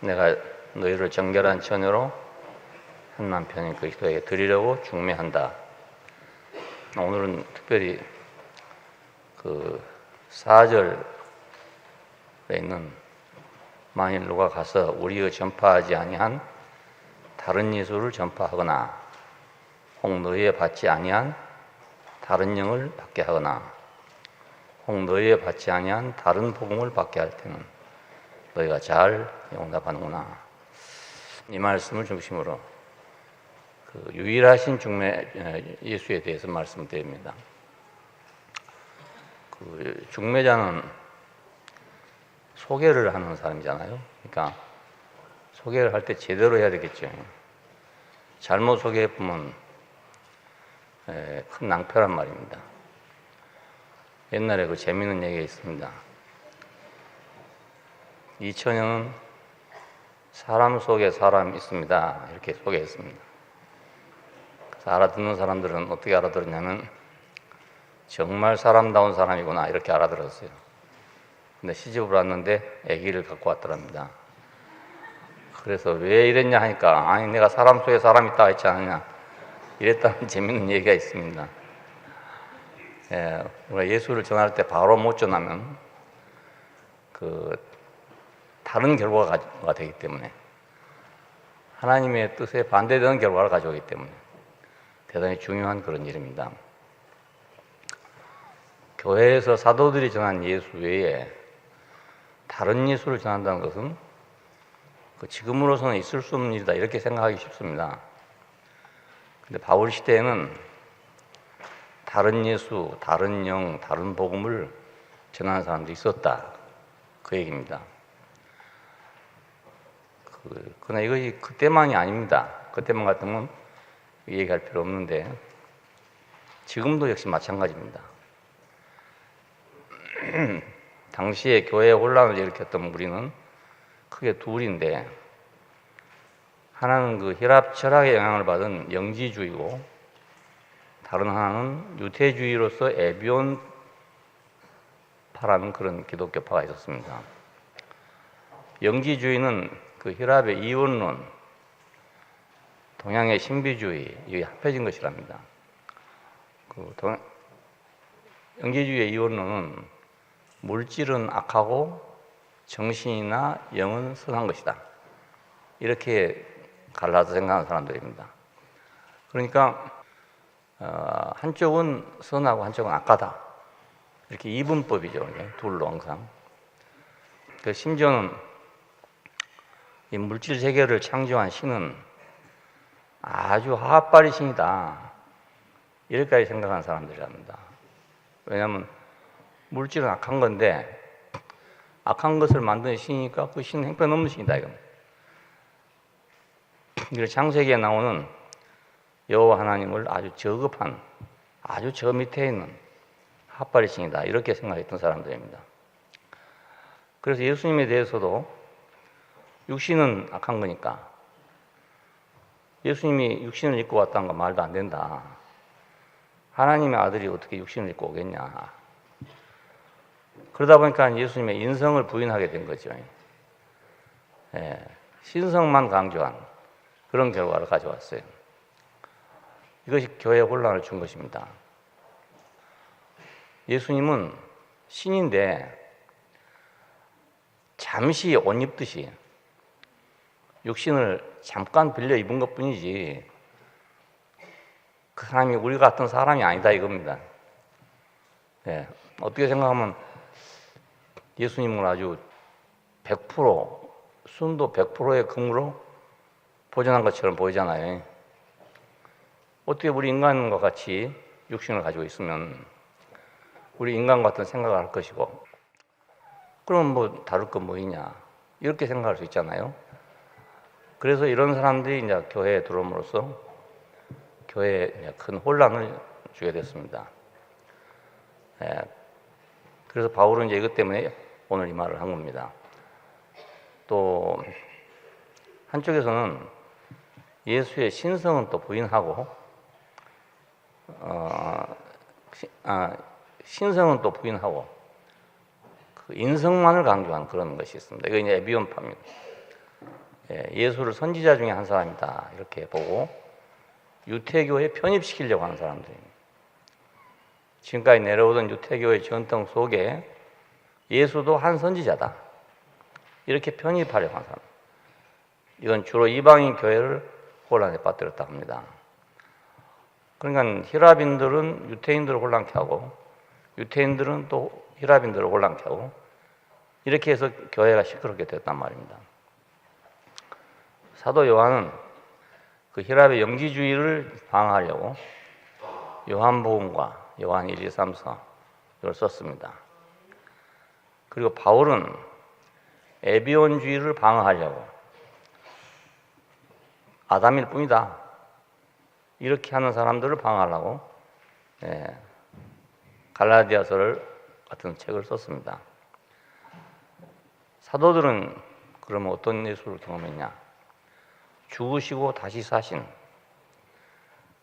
내가 너희를 정결한 처녀로 한 남편인 그리스도에게 드리려고 중매한다. 오늘은 특별히 그 4절에 있는 만일 누가 가서 우리의 전파하지 아니한 다른 예수를 전파하거나 혹 너희에 받지 아니한 다른 영을 받게 하거나 혹 너희에 받지 아니한 다른 복음을 받게 할 때는 너희가 잘 용납하는구나. 이 말씀을 중심으로 그 유일하신 중매 예수에 대해서 말씀드립니다. 그 중매자는 소개를 하는 사람이잖아요. 그러니까 소개를 할 때 제대로 해야 되겠죠. 잘못 소개해보면 큰 낭패란 말입니다. 옛날에 그 재미있는 얘기가 있습니다. 이 처녀는 사람 속에 사람이 있습니다. 이렇게 소개했습니다. 그래서 알아듣는 사람들은 어떻게 알아들었냐면 정말 사람다운 사람이구나 이렇게 알아들었어요. 근데 시집을 왔는데 아기를 갖고 왔더랍니다. 그래서 왜 이랬냐 하니까 아니 내가 사람 속에 사람 있다 했지 않느냐 이랬다는 재밌는 얘기가 있습니다. 우리가 예수를 전할 때 바로 못 전하면 그 다른 결과가 되기 때문에 하나님의 뜻에 반대되는 결과를 가져오기 때문에 대단히 중요한 그런 일입니다. 교회에서 사도들이 전한 예수 외에 다른 예수를 전한다는 것은 지금으로서는 있을 수 없는 일이다 이렇게 생각하기 쉽습니다. 근데 바울 시대에는 다른 예수, 다른 영, 다른 복음을 전하는 사람도 있었다 그 얘기입니다. 그러나 이것이 그때만이 아닙니다. 그때만 같으면 얘기할 필요 없는데 지금도 역시 마찬가지입니다. 당시에 교회의 혼란을 일으켰던 무리는 크게 둘인데 하나는 그 혈압 철학의 영향을 받은 영지주의고 다른 하나는 유태주의로서 에비온파라는 그런 기독교파가 있었습니다. 영지주의는 그 혈압의 이원론, 동양의 신비주의 이게 합해진 것이랍니다. 영지주의의 이원론은 물질은 악하고 정신이나 영은 선한 것이다. 이렇게 갈라서 생각하는 사람들입니다. 그러니까 한쪽은 선하고 한쪽은 악하다. 이렇게 이분법이죠. 둘로 항상. 심지어는 이 물질 세계를 창조한 신은 아주 하합발의 신이다. 이렇게까지 생각하는 사람들이랍니다. 왜냐하면 물질은 악한 건데 악한 것을 만드는 신이니까 그 신은 형편없는 신이다 이겁니다. 그래서 창세기에 나오는 여호와 하나님을 아주 저급한 아주 저 밑에 있는 핫발의 신이다 이렇게 생각했던 사람들입니다. 그래서 예수님에 대해서도 육신은 악한 거니까 예수님이 육신을 입고 왔다는 건 말도 안 된다. 하나님의 아들이 어떻게 육신을 입고 오겠냐. 그러다 보니까 예수님의 인성을 부인하게 된 거죠. 신성만 강조한 그런 결과를 가져왔어요. 이것이 교회에 혼란을 준 것입니다. 예수님은 신인데 잠시 옷 입듯이 육신을 잠깐 빌려 입은 것뿐이지 그 사람이 우리 같은 사람이 아니다 이겁니다. 어떻게 생각하면 예수님은 아주 100% 순도 100%의 금으로 보존한 것처럼 보이잖아요. 어떻게 우리 인간과 같이 육신을 가지고 있으면 우리 인간과 같은 생각을 할 것이고 그럼 뭐 다를 건 뭐이냐 이렇게 생각할 수 있잖아요. 그래서 이런 사람들이 이제 교회에 들어옴으로써 교회에 큰 혼란을 주게 됐습니다. 그래서 바울은 이제 이것 때문에 오늘 이 말을 한 겁니다. 또 한쪽에서는 예수의 신성은 또 부인하고 신성은 또 부인하고 그 인성만을 강조한 그런 것이 있습니다. 이거 이제 에비온파입니다. 예수를 선지자 중에 한 사람이다 이렇게 보고 유태교에 편입시키려고 하는 사람들입니다. 지금까지 내려오던 유태교의 전통 속에 예수도 한 선지자다 이렇게 편입하려고 하는 사람. 이건 주로 이방인 교회를 혼란에 빠뜨렸다 합니다. 그러니까 히라빈들은 유태인들을 혼란케 하고 유태인들은 또 히라빈들을 혼란케 하고 이렇게 해서 교회가 시끄럽게 됐단 말입니다. 사도 요한은 그 히랍의 영지주의를 방어하려고 요한복음과 요한 1, 2, 3, 4를 썼습니다. 그리고 바울은 에비온주의를 방어하려고 아담일 뿐이다 이렇게 하는 사람들을 방어하려고 갈라디아서를 같은 책을 썼습니다. 사도들은 그러면 어떤 예수를 경험했냐? 죽으시고 다시 사신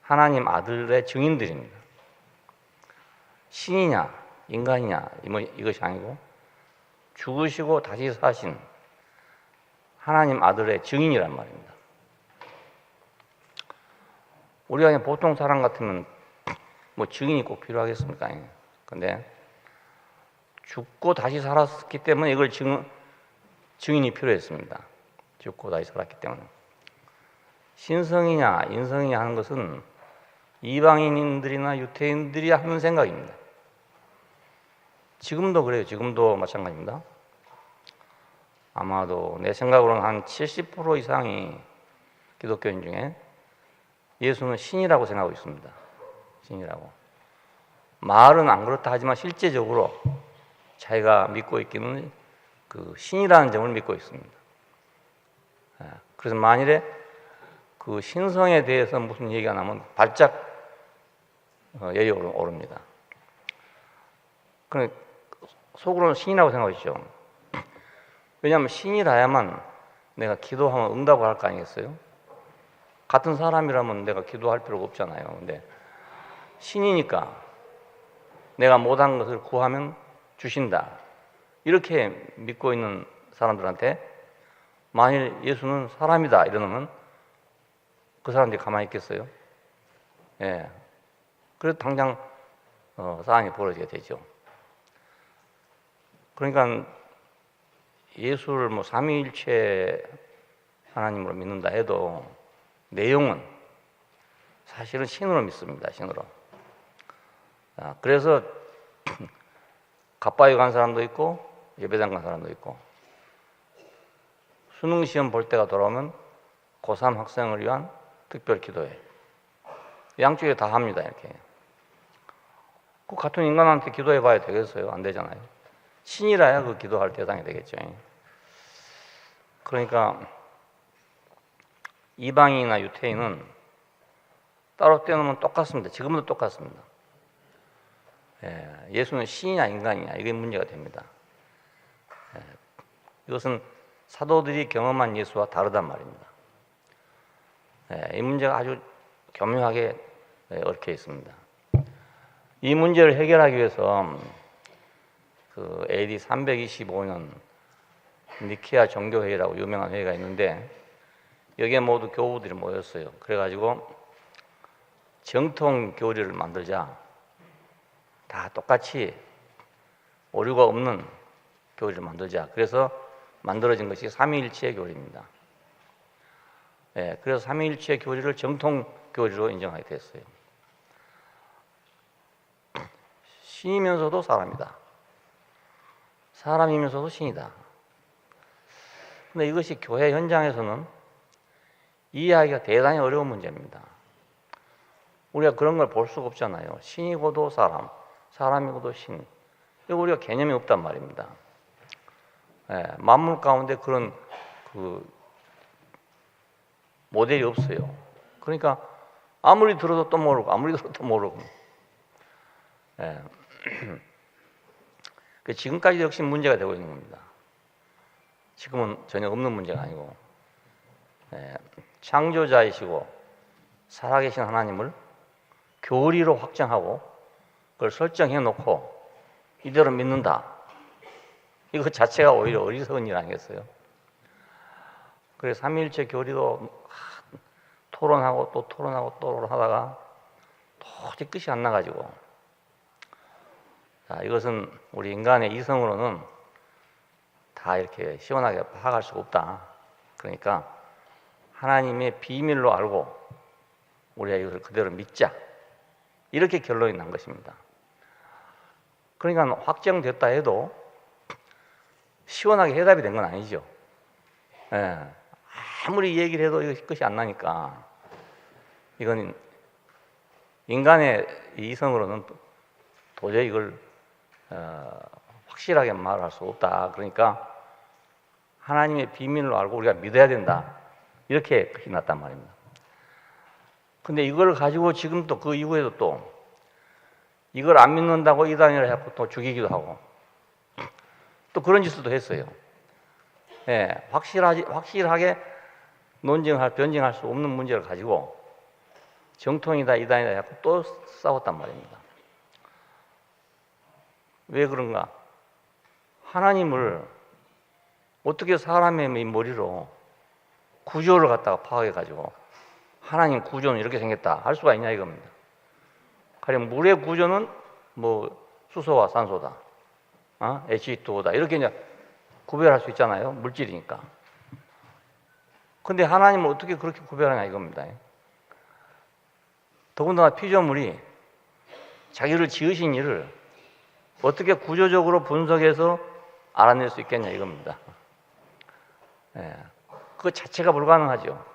하나님 아들의 증인들입니다. 신이냐 인간이냐 이것이 아니고 죽으시고 다시 사신 하나님 아들의 증인이란 말입니다. 우리가 그냥 보통 사람 같으면 뭐 증인이 꼭 필요하겠습니까? 근데 죽고 다시 살았기 때문에 이걸 증인이 필요했습니다. 죽고 다시 살았기 때문에. 신성이냐 인성이냐 하는 것은 이방인들이나 유태인들이 하는 생각입니다. 지금도 그래요. 지금도 마찬가지입니다. 아마도 내 생각으로는 한 70% 이상이 기독교인 중에 예수는 신이라고 생각하고 있습니다. 신이라고. 말은 안 그렇다 하지만 실제적으로 자기가 믿고 있기는 그 신이라는 점을 믿고 있습니다. 그래서 만일에 그 신성에 대해서 무슨 얘기가 나면 발작 열이 오릅니다. 그럼 속으로는 신이라고 생각하시죠. 왜냐하면 신이라야만 내가 기도하면 응답을 할 거 아니겠어요? 같은 사람이라면 내가 기도할 필요가 없잖아요. 근데 신이니까 내가 못한 것을 구하면 주신다. 이렇게 믿고 있는 사람들한테 만일 예수는 사람이다 이러면 그 사람들이 가만히 있겠어요? 그래서 당장 싸움이 벌어지게 되죠. 그러니까 예수를 뭐 삼위일체 하나님으로 믿는다 해도 내용은 사실은 신으로 믿습니다. 신으로. 그래서 갑바위 간 사람도 있고 예배당 간 사람도 있고 수능 시험 볼 때가 돌아오면 고3 학생을 위한 특별 기도회 양쪽에 다 합니다. 이렇게. 그 같은 인간한테 기도해 봐야 되겠어요? 안 되잖아요. 신이라야 그 기도할 대상이 되겠죠. 그러니까 이방인이나 유태인은 따로 떼놓으면 똑같습니다. 지금도 똑같습니다. 예수는 신이냐 인간이냐 이게 문제가 됩니다. 이것은 사도들이 경험한 예수와 다르단 말입니다. 이 문제가 아주 교묘하게 얽혀 있습니다. 이 문제를 해결하기 위해서 그 AD 325년 니케아 종교회의라고 유명한 회의가 있는데 여기에 모두 교우들이 모였어요. 그래가지고 정통 교리를 만들자. 다 똑같이 오류가 없는 교리를 만들자. 그래서 만들어진 것이 삼위일체 교리입니다. 그래서 삼위일체 교리를 정통 교리로 인정하게 됐어요. 신이면서도 사람이다. 사람이면서도 신이다. 근데 이것이 교회 현장에서는 이해하기가 대단히 어려운 문제입니다. 우리가 그런 걸 볼 수가 없잖아요. 신이고도 사람, 사람이고도 신. 이거 우리가 개념이 없단 말입니다. 만물 가운데 그런 그 모델이 없어요. 그러니까 아무리 들어도 또 모르고 아무리 들어도 또 모르고. 지금까지 역시 문제가 되고 있는 겁니다. 지금은 전혀 없는 문제가 아니고 창조자이시고 살아계신 하나님을 교리로 확정하고 그걸 설정해 놓고 이대로 믿는다. 이거 자체가 오히려 어리석은 일 아니겠어요? 그래서 삼위일체 교리도 토론하고 또 토론하고 토론하다가 도저히 끝이 안 나가지고, 자, 이것은 우리 인간의 이성으로는 다 이렇게 시원하게 파악할 수가 없다. 그러니까 하나님의 비밀로 알고 우리가 이것을 그대로 믿자. 이렇게 결론이 난 것입니다. 그러니까 확정됐다 해도 시원하게 해답이 된 건 아니죠. 예. 아무리 얘기를 해도 이것이 끝이 안 나니까 이건 인간의 이성으로는 도저히 이걸 확실하게 말할 수 없다. 그러니까 하나님의 비밀로 알고 우리가 믿어야 된다. 이렇게 끝이 났단 말입니다. 근데 이걸 가지고 지금 또 그 이후에도 또 이걸 안 믿는다고 이단이라 해서 또 죽이기도 하고 또 그런 짓도 했어요. 예, 확실하게 변증할 수 없는 문제를 가지고 정통이다 이단이다 해서 또 싸웠단 말입니다. 왜 그런가? 하나님을 어떻게 사람의 머리로 구조를 갖다가 파악해가지고 하나님 구조는 이렇게 생겼다 할 수가 있냐 이겁니다. 가령 물의 구조는 뭐 수소와 산소다, H2O다 이렇게 이제 구별할 수 있잖아요. 물질이니까. 근데 하나님은 어떻게 그렇게 구별하냐 이겁니다. 더군다나 피조물이 자기를 지으신 일을 어떻게 구조적으로 분석해서 알아낼 수 있겠냐 이겁니다. 예, 그 자체가 불가능하죠.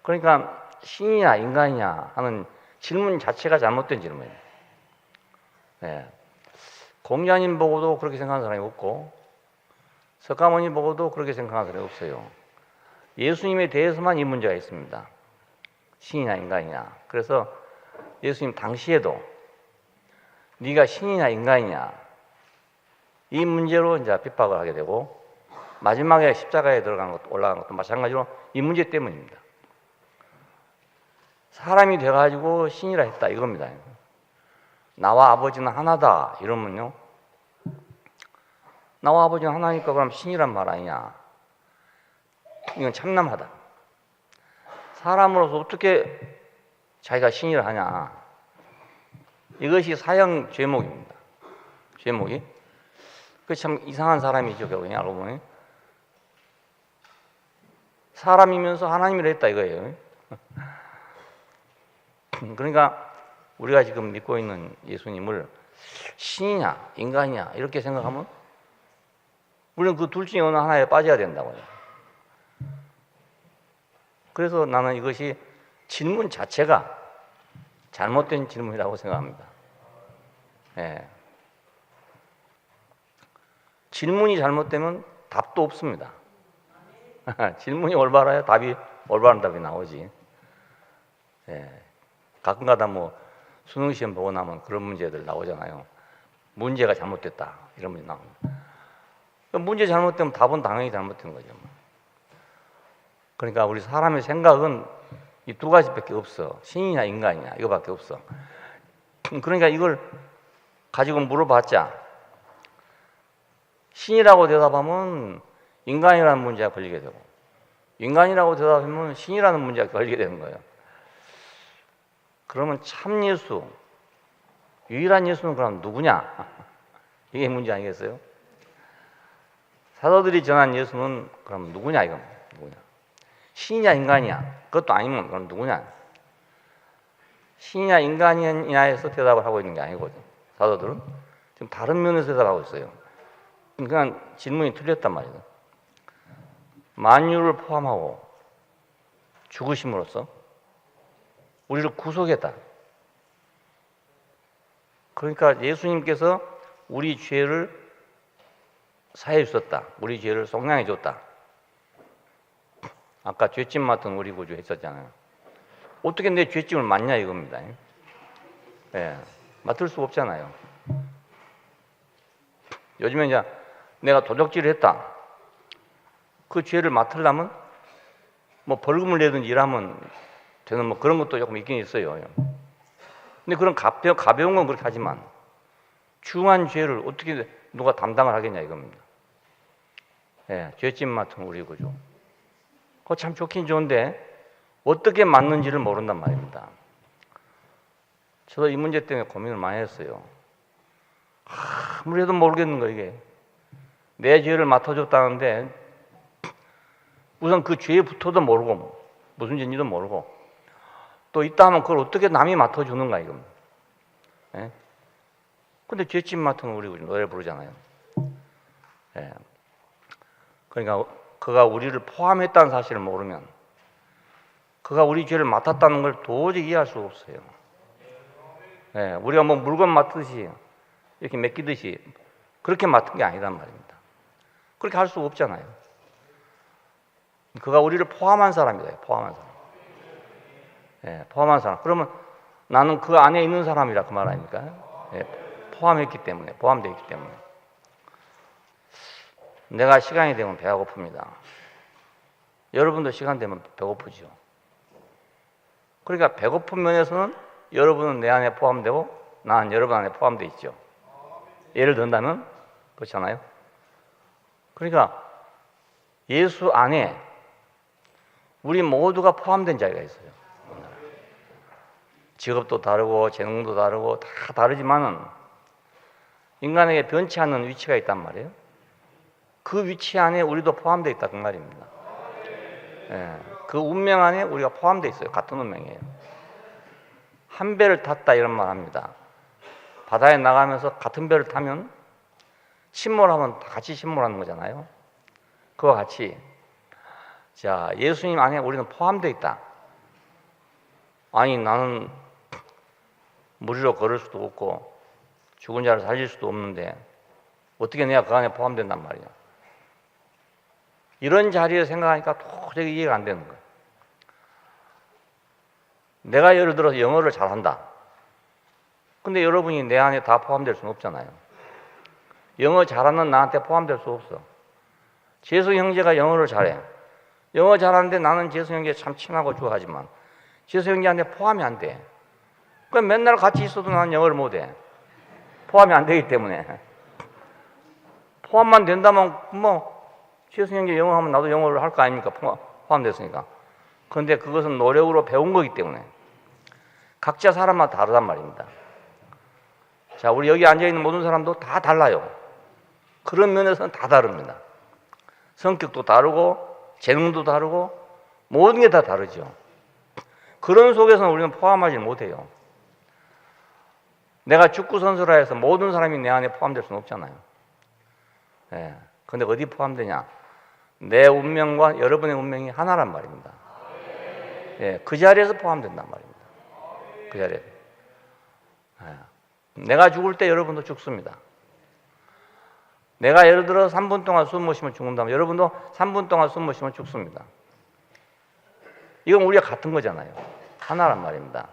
그러니까 신이냐 인간이냐 하는 질문 자체가 잘못된 질문이에요. 예, 공자님 보고도 그렇게 생각하는 사람이 없고 석가모니 보고도 그렇게 생각하는 사람이 없어요. 예수님에 대해서만 이 문제가 있습니다. 신이냐 인간이냐. 그래서 예수님 당시에도 네가 신이냐 인간이냐 이 문제로 이제 핍박을 하게 되고 마지막에 십자가에 올라간 것도 마찬가지로 이 문제 때문입니다. 사람이 돼가지고 신이라 했다 이겁니다. 나와 아버지는 하나다 이러면요, 나와 아버지는 하나니까 그럼 신이란 말 아니냐? 이건 참남하다. 사람으로서 어떻게 자기가 신이라 하냐? 이것이 사형 죄목입니다. 죄목이. 그 참 이상한 사람이죠, 결국에 알고 보니. 사람이면서 하나님이라 했다 이거예요. 그러니까 우리가 지금 믿고 있는 예수님을 신이냐 인간이냐 이렇게 생각하면 우리는 그 둘 중에 어느 하나에 빠져야 된다고요. 그래서 나는 이것이 질문 자체가 잘못된 질문이라고 생각합니다. 예. 질문이 잘못되면 답도 없습니다. 질문이 올바라야 올바른 답이 나오지. 예. 가끔가다 뭐 수능 시험 보고 나면 그런 문제들 나오잖아요. 문제가 잘못됐다 이런 문제 나옵니다. 문제 잘못되면 답은 당연히 잘못된 거죠. 그러니까 우리 사람의 생각은 이 두 가지밖에 없어. 신이냐 인간이냐 이거밖에 없어. 그러니까 이걸 가지고 물어봤자 신이라고 대답하면 인간이라는 문제가 걸리게 되고 인간이라고 대답하면 신이라는 문제가 걸리게 되는 거예요. 그러면 참 예수, 유일한 예수는 그럼 누구냐? 이게 문제 아니겠어요? 사도들이 전한 예수는 그럼 누구냐 이건 누구냐? 신이냐 인간이냐? 그것도 아니면 그럼 누구냐? 신이냐 인간이냐에서 대답을 하고 있는 게 아니거든. 사도들은 지금 다른 면에서 대답하고 있어요. 그러니까 질문이 틀렸단 말이에요. 만유를 포함하고 죽으심으로써 우리를 구속했다. 그러니까 예수님께서 우리 죄를 사해 주셨다. 우리 죄를 속량해 줬다. 아까 죄짐 맡은 우리 구주 했었잖아요. 어떻게 내 죄짐을 맡냐 이겁니다. 예, 맡을 수 없잖아요. 요즘에 이제 내가 도적질을 했다. 그 죄를 맡으려면 뭐 벌금을 내든지 일하면 되는 뭐 그런 것도 조금 있긴 있어요. 근데 그런 가벼운 건 그렇게 하지만 중한 죄를 어떻게 누가 담당을 하겠냐 이겁니다. 예, 죄짐 맡은 우리 구주. 그거 참 좋긴 좋은데 어떻게 맞는지를 모른단 말입니다. 저도 이 문제 때문에 고민을 많이 했어요. 아무리 해도 모르겠는 거예요, 이게. 내 죄를 맡아줬다는데 우선 그 죄부터도 모르고 무슨 죄인지도 모르고 또 있다 하면 그걸 어떻게 남이 맡아주는가 이겁니다. 예? 근데 죄짐 맡으면 우리 노래 부르잖아요. 예. 그러니까 그가 우리를 포함했다는 사실을 모르면 그가 우리 죄를 맡았다는 걸 도저히 이해할 수가 없어요. 예. 우리가 뭐 물건 맡듯이 이렇게 맡기듯이 그렇게 맡은 게 아니란 말입니다. 그렇게 할 수가 없잖아요. 그가 우리를 포함한 사람이다. 포함한 사람. 예, 포함한 사람. 그러면 나는 그 안에 있는 사람이라 그 말 아닙니까? 예, 포함했기 때문에, 포함되어 있기 때문에. 내가 시간이 되면 배가 고픕니다. 여러분도 시간 되면 배고프죠. 그러니까 배고픈 면에서는 여러분은 내 안에 포함되고 나는 여러분 안에 포함되어 있죠. 예를 든다면 그렇잖아요. 그러니까 예수 안에 우리 모두가 포함된 자리가 있어요. 직업도 다르고 재능도 다르고 다 다르지만은 인간에게 변치 않는 위치가 있단 말이에요. 그 위치 안에 우리도 포함되어 있다 그 말입니다. 예, 그 운명 안에 우리가 포함되어 있어요. 같은 운명이에요. 한 배를 탔다 이런 말 합니다. 바다에 나가면서 같은 배를 타면 침몰하면 다 같이 침몰하는 거잖아요. 그와 같이 자 예수님 안에 우리는 포함되어 있다. 아니 나는 무리로 걸을 수도 없고 죽은 자를 살릴 수도 없는데 어떻게 내가 그 안에 포함된단 말이야. 이런 자리에 생각하니까 도저히 이해가 안 되는 거예요. 내가 예를 들어서 영어를 잘한다. 근데 여러분이 내 안에 다 포함될 수는 없잖아요. 영어 잘하는 나한테 포함될 수 없어. 재수 형제가 영어를 잘해. 영어 잘하는데 나는 재수 형제 참 친하고 좋아하지만 재수 형제한테 포함이 안 돼. 그럼 맨날 같이 있어도 나는 영어를 못해. 포함이 안 되기 때문에. 포함만 된다면 뭐 재수 형제 영어 하면 나도 영어를 할 거 아닙니까? 포함됐으니까. 그런데 그것은 노력으로 배운 거기 때문에 각자 사람마다 다르단 말입니다. 자, 우리 여기 앉아있는 모든 사람도 다 달라요. 그런 면에서는 다 다릅니다. 성격도 다르고 재능도 다르고 모든 게 다 다르죠. 그런 속에서는 우리는 포함하지 못해요. 내가 축구 선수라 해서 모든 사람이 내 안에 포함될 수는 없잖아요. 예. 근데 어디 포함되냐? 내 운명과 여러분의 운명이 하나란 말입니다. 예. 그 자리에서 포함된단 말입니다. 그 자리에. 예. 내가 죽을 때 여러분도 죽습니다. 내가 예를 들어 3분 동안 숨 못 쉬면 죽는다면 여러분도 3분 동안 숨 못 쉬면 죽습니다. 이건 우리가 같은 거잖아요. 하나란 말입니다.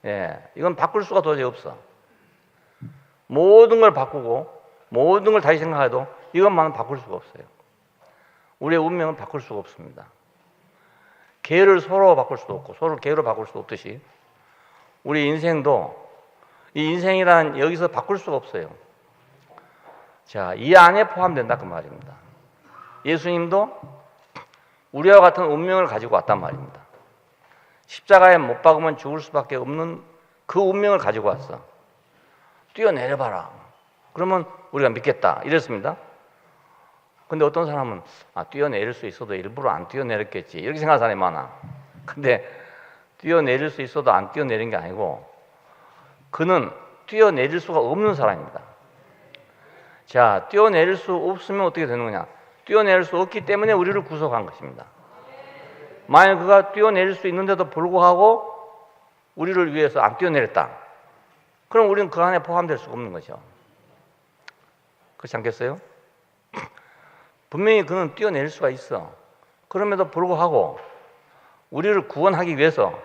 예, 이건 바꿀 수가 도저히 없어. 모든 걸 바꾸고 모든 걸 다시 생각해도 이것만은 바꿀 수가 없어요. 우리의 운명은 바꿀 수가 없습니다. 계를 서로 바꿀 수도 없고 서로 계로 바꿀 수도 없듯이 우리 인생도 이 인생이란 여기서 바꿀 수가 없어요. 자, 이 안에 포함된다 그 말입니다. 예수님도 우리와 같은 운명을 가지고 왔단 말입니다. 십자가에 못 박으면 죽을 수밖에 없는 그 운명을 가지고 왔어. 뛰어내려봐라. 그러면 우리가 믿겠다. 이랬습니다. 근데 어떤 사람은 뛰어내릴 수 있어도 일부러 안 뛰어내렸겠지. 이렇게 생각하는 사람이 많아. 근데 뛰어내릴 수 있어도 안 뛰어내린 게 아니고 그는 뛰어내릴 수가 없는 사람입니다. 자, 뛰어내릴 수 없으면 어떻게 되는 거냐? 뛰어내릴 수 없기 때문에 우리를 구속한 것입니다. 만약 그가 뛰어내릴 수 있는데도 불구하고 우리를 위해서 안 뛰어내렸다. 그럼 우리는 그 안에 포함될 수가 없는 거죠. 그렇지 않겠어요? 분명히 그는 뛰어내릴 수가 있어. 그럼에도 불구하고 우리를 구원하기 위해서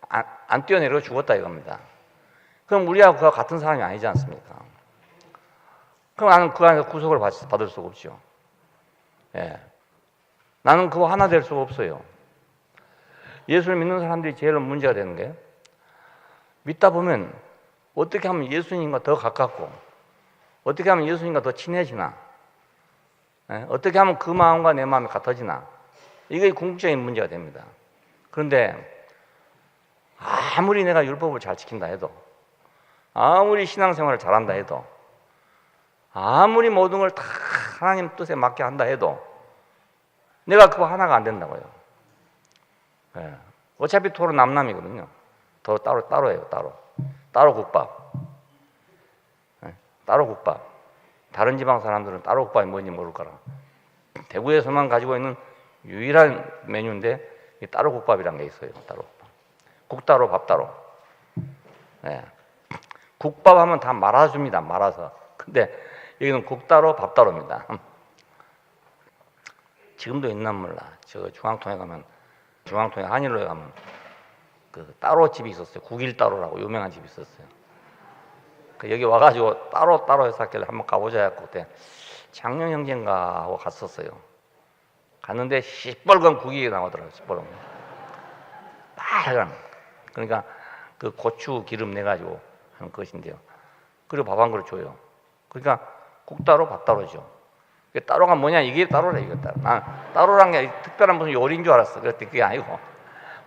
안 뛰어내리고 죽었다 이겁니다. 그럼 우리하고 그와 같은 사람이 아니지 않습니까? 그럼 나는 그 안에서 구속을 받을 수가 없죠. 예. 나는 그와 하나 될 수가 없어요. 예수를 믿는 사람들이 제일 문제가 되는 게 믿다 보면 어떻게 하면 예수님과 더 가깝고 어떻게 하면 예수님과 더 친해지나 예? 어떻게 하면 그 마음과 내 마음이 같아지나 이게 궁극적인 문제가 됩니다. 그런데 아무리 내가 율법을 잘 지킨다 해도, 아무리 신앙생활을 잘한다 해도, 아무리 모든 걸 다 하나님 뜻에 맞게 한다 해도 내가 그거 하나가 안 된다고요. 예. 어차피 토로 남남이거든요. 더 따로예요. 따로 국밥. 예. 따로 국밥. 다른 지방 사람들은 따로 국밥이 뭔지 모를 거라. 대구에서만 가지고 있는 유일한 메뉴인데 따로 국밥이라는 게 있어요. 따로 국밥. 국 따로 밥 따로. 예. 국밥 하면 다 말아줍니다. 말아서. 근데 여기는 국 따로 밥 따로입니다. 지금도 있나 몰라. 저 중앙통에 가면, 중앙통에 한일로에 가면 그 따로 집이 있었어요. 국일따로라고 유명한 집이 있었어요. 그 여기 와가지고 따로 해서 했길래 한번 가보자 해갖고 그때 작년 형제인가 하고 갔었어요. 갔는데 시뻘건 국이 나오더라고요. 시뻘건. 빨간. 그러니까 그 고추 기름 내가지고 하는 것인데요. 그리고 밥 한 그릇 줘요. 그러니까 국 따로 밥 따로죠. 따로가 뭐냐? 이게 따로래. 이게 따로. 난 따로란 게 특별한 무슨 요리인 줄 알았어. 그랬더니 그게 아니고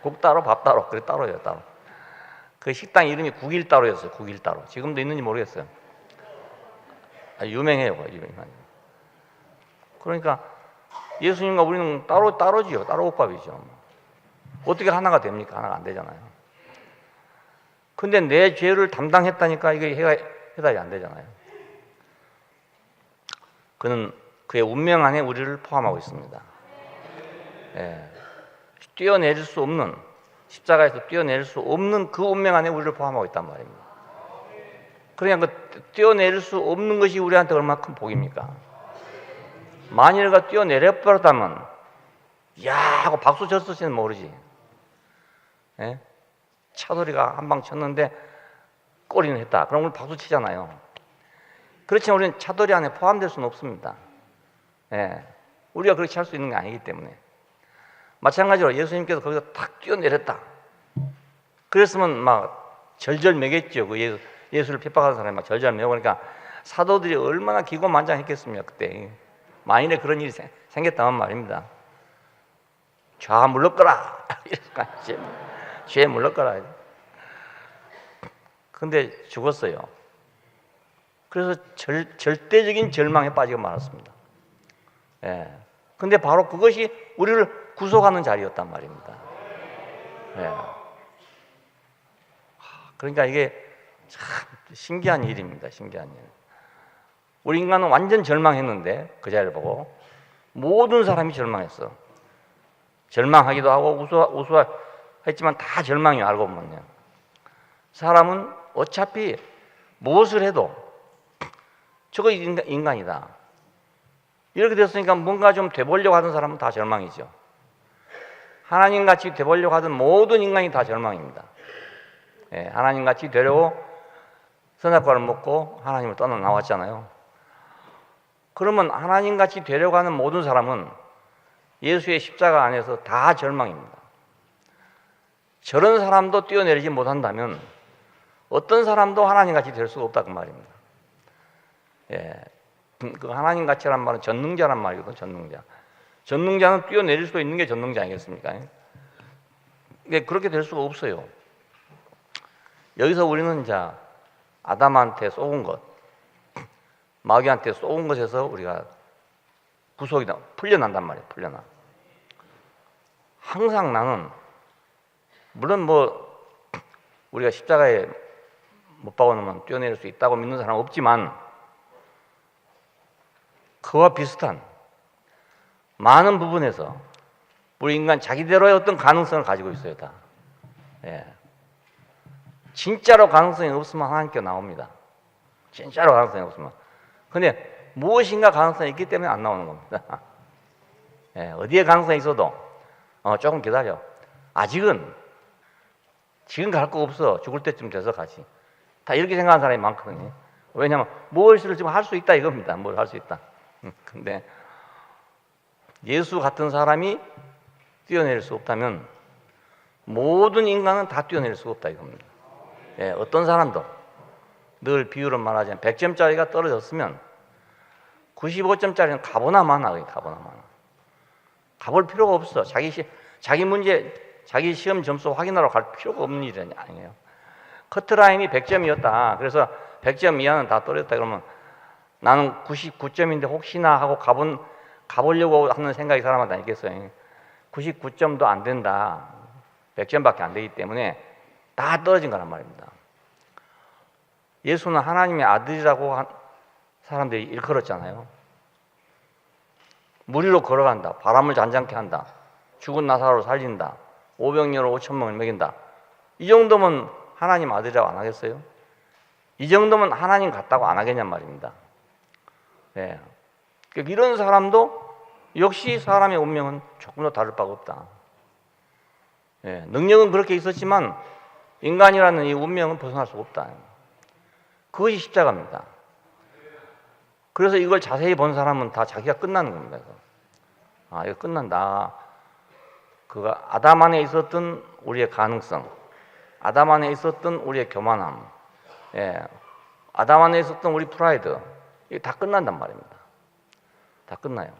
국 따로 밥 따로. 그래 따로예요. 따로. 그 식당 이름이 국일따로였어요. 국일따로. 지금도 있는지 모르겠어요. 유명해요. 유명해요. 그러니까 예수님과 우리는 따로지요. 따로 국밥이죠. 어떻게 하나가 됩니까? 하나가 안 되잖아요. 근데 내 죄를 담당했다니까 이게 해답이 안 되잖아요. 그는 그의 운명 안에 우리를 포함하고 있습니다. 예. 뛰어내릴 수 없는, 십자가에서 뛰어내릴 수 없는 그 운명 안에 우리를 포함하고 있단 말입니다. 그러니까 그 뛰어내릴 수 없는 것이 우리한테 얼마나 큰 복입니까? 만일 그 뛰어내려 버렸다면 야 하고 박수 쳤을지는 모르지. 예? 차돌이가 한 방 쳤는데 골인을 했다. 그럼 우리 박수 치잖아요. 그렇지만 우리는 차돌이 안에 포함될 수는 없습니다. 예. 우리가 그렇게 할 수 있는 게 아니기 때문에. 마찬가지로 예수님께서 거기서 탁 뛰어내렸다. 그랬으면 막 절절 매겠죠. 그 예수를 핍박하는 사람이 막 절절 매고 그러니까 사도들이 얼마나 기고만장했겠습니까 그때. 만일에 그런 일이 생겼다면 말입니다. 좌 물러거라. 죄 물러거라. 근데 죽었어요. 그래서 절대적인 절망에 빠지고 말았습니다. 예. 근데 바로 그것이 우리를 구속하는 자리였단 말입니다. 예. 그러니까 이게 참 신기한 일입니다. 신기한 일. 우리 인간은 완전 절망했는데 그 자리를 보고 모든 사람이 절망했어. 절망하기도 하고 우수했지만 다 절망이에요. 알고 보면요. 사람은 어차피 무엇을 해도 저거 인간이다. 이렇게 됐으니까 뭔가 좀 돼보려고 하는 사람은 다 절망이죠. 하나님같이 돼보려고 하던 모든 인간이 다 절망입니다. 예, 하나님같이 되려고 선악과를 먹고 하나님을 떠나 나왔잖아요. 그러면 하나님같이 되려고 하는 모든 사람은 예수의 십자가 안에서 다 절망입니다. 저런 사람도 뛰어내리지 못한다면 어떤 사람도 하나님같이 될 수가 없다 그 말입니다. 예, 그 하나님같이란 말은 전능자란 말이거든요. 전능자. 전능자는 뛰어내릴 수 있는 게 전능자 아니겠습니까? 예, 그렇게 될 수가 없어요. 여기서 우리는 자 아담한테 쏘은 것, 마귀한테 쏘은 것에서 우리가 구속이다 풀려난단 말이에요. 풀려나. 항상 나는 물론 뭐 우리가 십자가에 못 박아놓으면 뛰어내릴 수 있다고 믿는 사람은 없지만 그와 비슷한 많은 부분에서 우리 인간 자기대로의 어떤 가능성을 가지고 있어요. 다. 예. 진짜로 가능성이 없으면 하나님께 나옵니다. 진짜로 가능성이 없으면. 근데 무엇인가 가능성이 있기 때문에 안 나오는 겁니다. 예. 어디에 가능성이 있어도 조금 기다려. 아직은 지금 갈 거 없어. 죽을 때쯤 돼서 가지. 다 이렇게 생각하는 사람이 많거든요. 왜냐하면 무엇을 지금 할 수 있다 이겁니다. 뭘 할 수 있다. 근데 예수 같은 사람이 뛰어내릴 수 없다면 모든 인간은 다 뛰어내릴 수 없다 이겁니다. 예, 어떤 사람도 늘 비유로 말하자면 100점짜리가 떨어졌으면 95점짜리는 가보나 마나 가보나 마나. 가볼 필요가 없어. 자기 문제, 자기 시험 점수 확인하러 갈 필요가 없는 일이 아니에요. 커트라인이 100점이었다. 그래서 100점 이하는 다 떨어졌다. 그러면 나는 99점인데 혹시나 하고 가보려고 하는 생각이 사람마다 있겠어요. 99점도 안 된다. 100점밖에 안 되기 때문에 다 떨어진 거란 말입니다. 예수는 하나님의 아들이라고 사람들이 일컬었잖아요. 물 위로 걸어간다. 바람을 잔잔케 한다. 죽은 나사로를 살린다. 오병이어로 5천명을 먹인다. 이 정도면 하나님 아들이라고 안 하겠어요? 이 정도면 하나님 같다고 안 하겠냔 말입니다. 네. 이런 사람도 역시 사람의 운명은 조금도 다를 바가 없다. 네. 능력은 그렇게 있었지만 인간이라는 이 운명은 벗어날 수가 없다. 그것이 십자가입니다. 그래서 이걸 자세히 본 사람은 다 자기가 끝나는 겁니다. 아, 이거 끝난다. 그가 아담 안에 있었던 우리의 가능성, 아담 안에 있었던 우리의 교만함, 예, 아담 안에 있었던 우리 프라이드, 이게 다 끝난단 말입니다. 다 끝나요.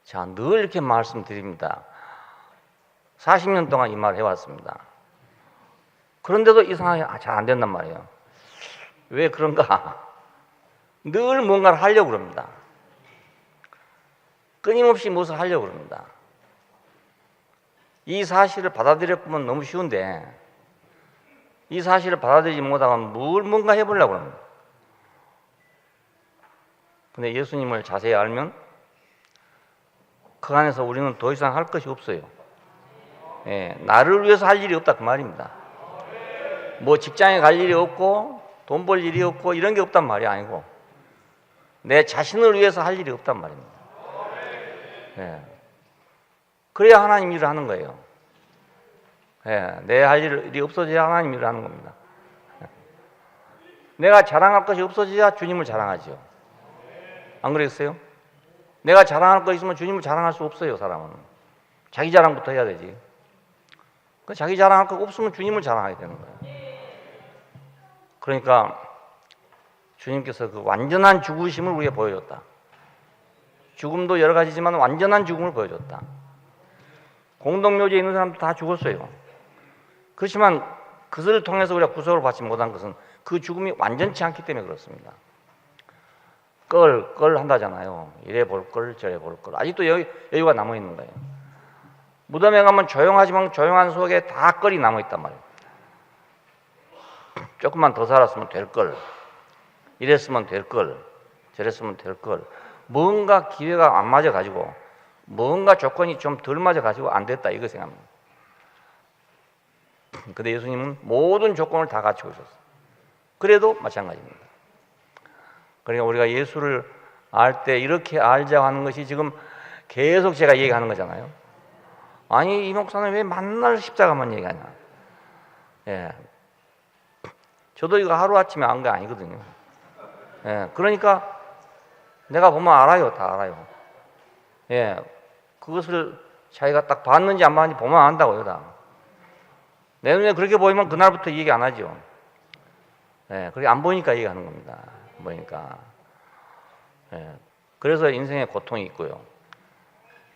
자, 늘 이렇게 말씀드립니다. 40년 동안 이 말을 해왔습니다. 그런데도 이상하게 잘 안 된단 말이에요. 왜 그런가? 늘 뭔가를 하려고 그럽니다. 끊임없이 무엇을 하려고 그럽니다. 이 사실을 받아들였으면 너무 쉬운데 이 사실을 받아들이지 못하고 뭔가 해보려고 합니다. 근데 예수님을 자세히 알면 그 안에서 우리는 더 이상 할 것이 없어요. 예, 나를 위해서 할 일이 없다 그 말입니다. 뭐 직장에 갈 일이 없고 돈 벌 일이 없고 이런 게 없단 말이 아니고 내 자신을 위해서 할 일이 없단 말입니다. 예. 그래야 하나님 일을 하는 거예요. 예, 내 할 일이 없어져야 하나님 일을 하는 겁니다. 내가 자랑할 것이 없어져야 주님을 자랑하죠. 안 그랬어요? 내가 자랑할 거 있으면 주님을 자랑할 수 없어요. 사람은 자기 자랑부터 해야 되지. 자기 자랑할 거 없으면 주님을 자랑하게 되는 거예요. 그러니까 주님께서 그 완전한 죽으심을 우리에게 보여줬다. 죽음도 여러 가지지만 완전한 죽음을 보여줬다. 공동묘지에 있는 사람도 다 죽었어요. 그렇지만 그것을 통해서 우리가 구속을 받지 못한 것은 그 죽음이 완전치 않기 때문에 그렇습니다. 껄 한다잖아요. 이래 볼 걸 저래 볼 걸. 아직도 여유가 남아있는 거예요. 무덤에 가면 조용하지만 조용한 속에 다 껄이 남아있단 말이에요. 조금만 더 살았으면 될 걸. 이랬으면 될 걸. 저랬으면 될 걸. 뭔가 기회가 안 맞아가지고 뭔가 조건이 좀 덜 맞아가지고 안 됐다 이거 생각합니다. 근데 예수님은 모든 조건을 다 갖추고 있었어요. 그래도 마찬가지입니다. 그러니까 우리가 예수를 알 때 이렇게 알자고 하는 것이 지금 계속 제가 얘기하는 거잖아요. 아니 이 목사는 왜 만날 십자가만 얘기하냐. 예. 저도 이거 하루아침에 안 게 아니거든요. 예. 그러니까 내가 보면 알아요. 다 알아요. 예. 그것을 자기가 딱 봤는지 안 봤는지 보면 안다고요. 다. 내 눈에 그렇게 보이면 그날부터 얘기 안 하죠. 예. 그렇게 안 보니까 얘기하는 겁니다. 보니까. 예. 그래서 인생에 고통이 있고요.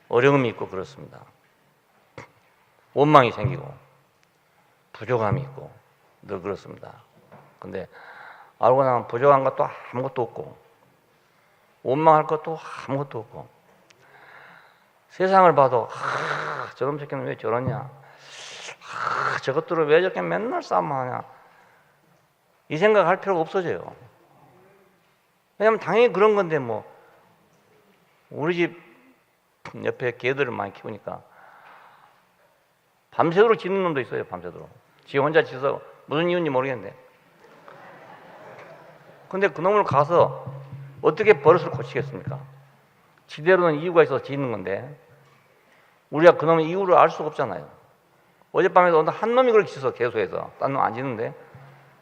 어려움이 있고 그렇습니다. 원망이 생기고 부족함이 있고 늘 그렇습니다. 근데 알고 나면 부족한 것도 아무것도 없고 원망할 것도 아무것도 없고 세상을 봐도 저놈 새끼는 왜 저러냐, 저것들은 왜 저렇게 맨날 싸움만 하냐 이 생각할 필요가 없어져요. 왜냐면 당연히 그런 건데 뭐 우리 집 옆에 개들을 많이 키우니까 밤새도록 짖는 놈도 있어요. 밤새도록 지 혼자 짖어 무슨 이유인지 모르겠는데 근데 그 놈을 가서 어떻게 버릇을 고치겠습니까? 지대로는 이유가 있어서 짖는 건데 우리가 그 놈의 이유를 알 수가 없잖아요. 어젯밤에도 한 놈이 그렇게 짖어 계속해서 딴 놈 안 짖는데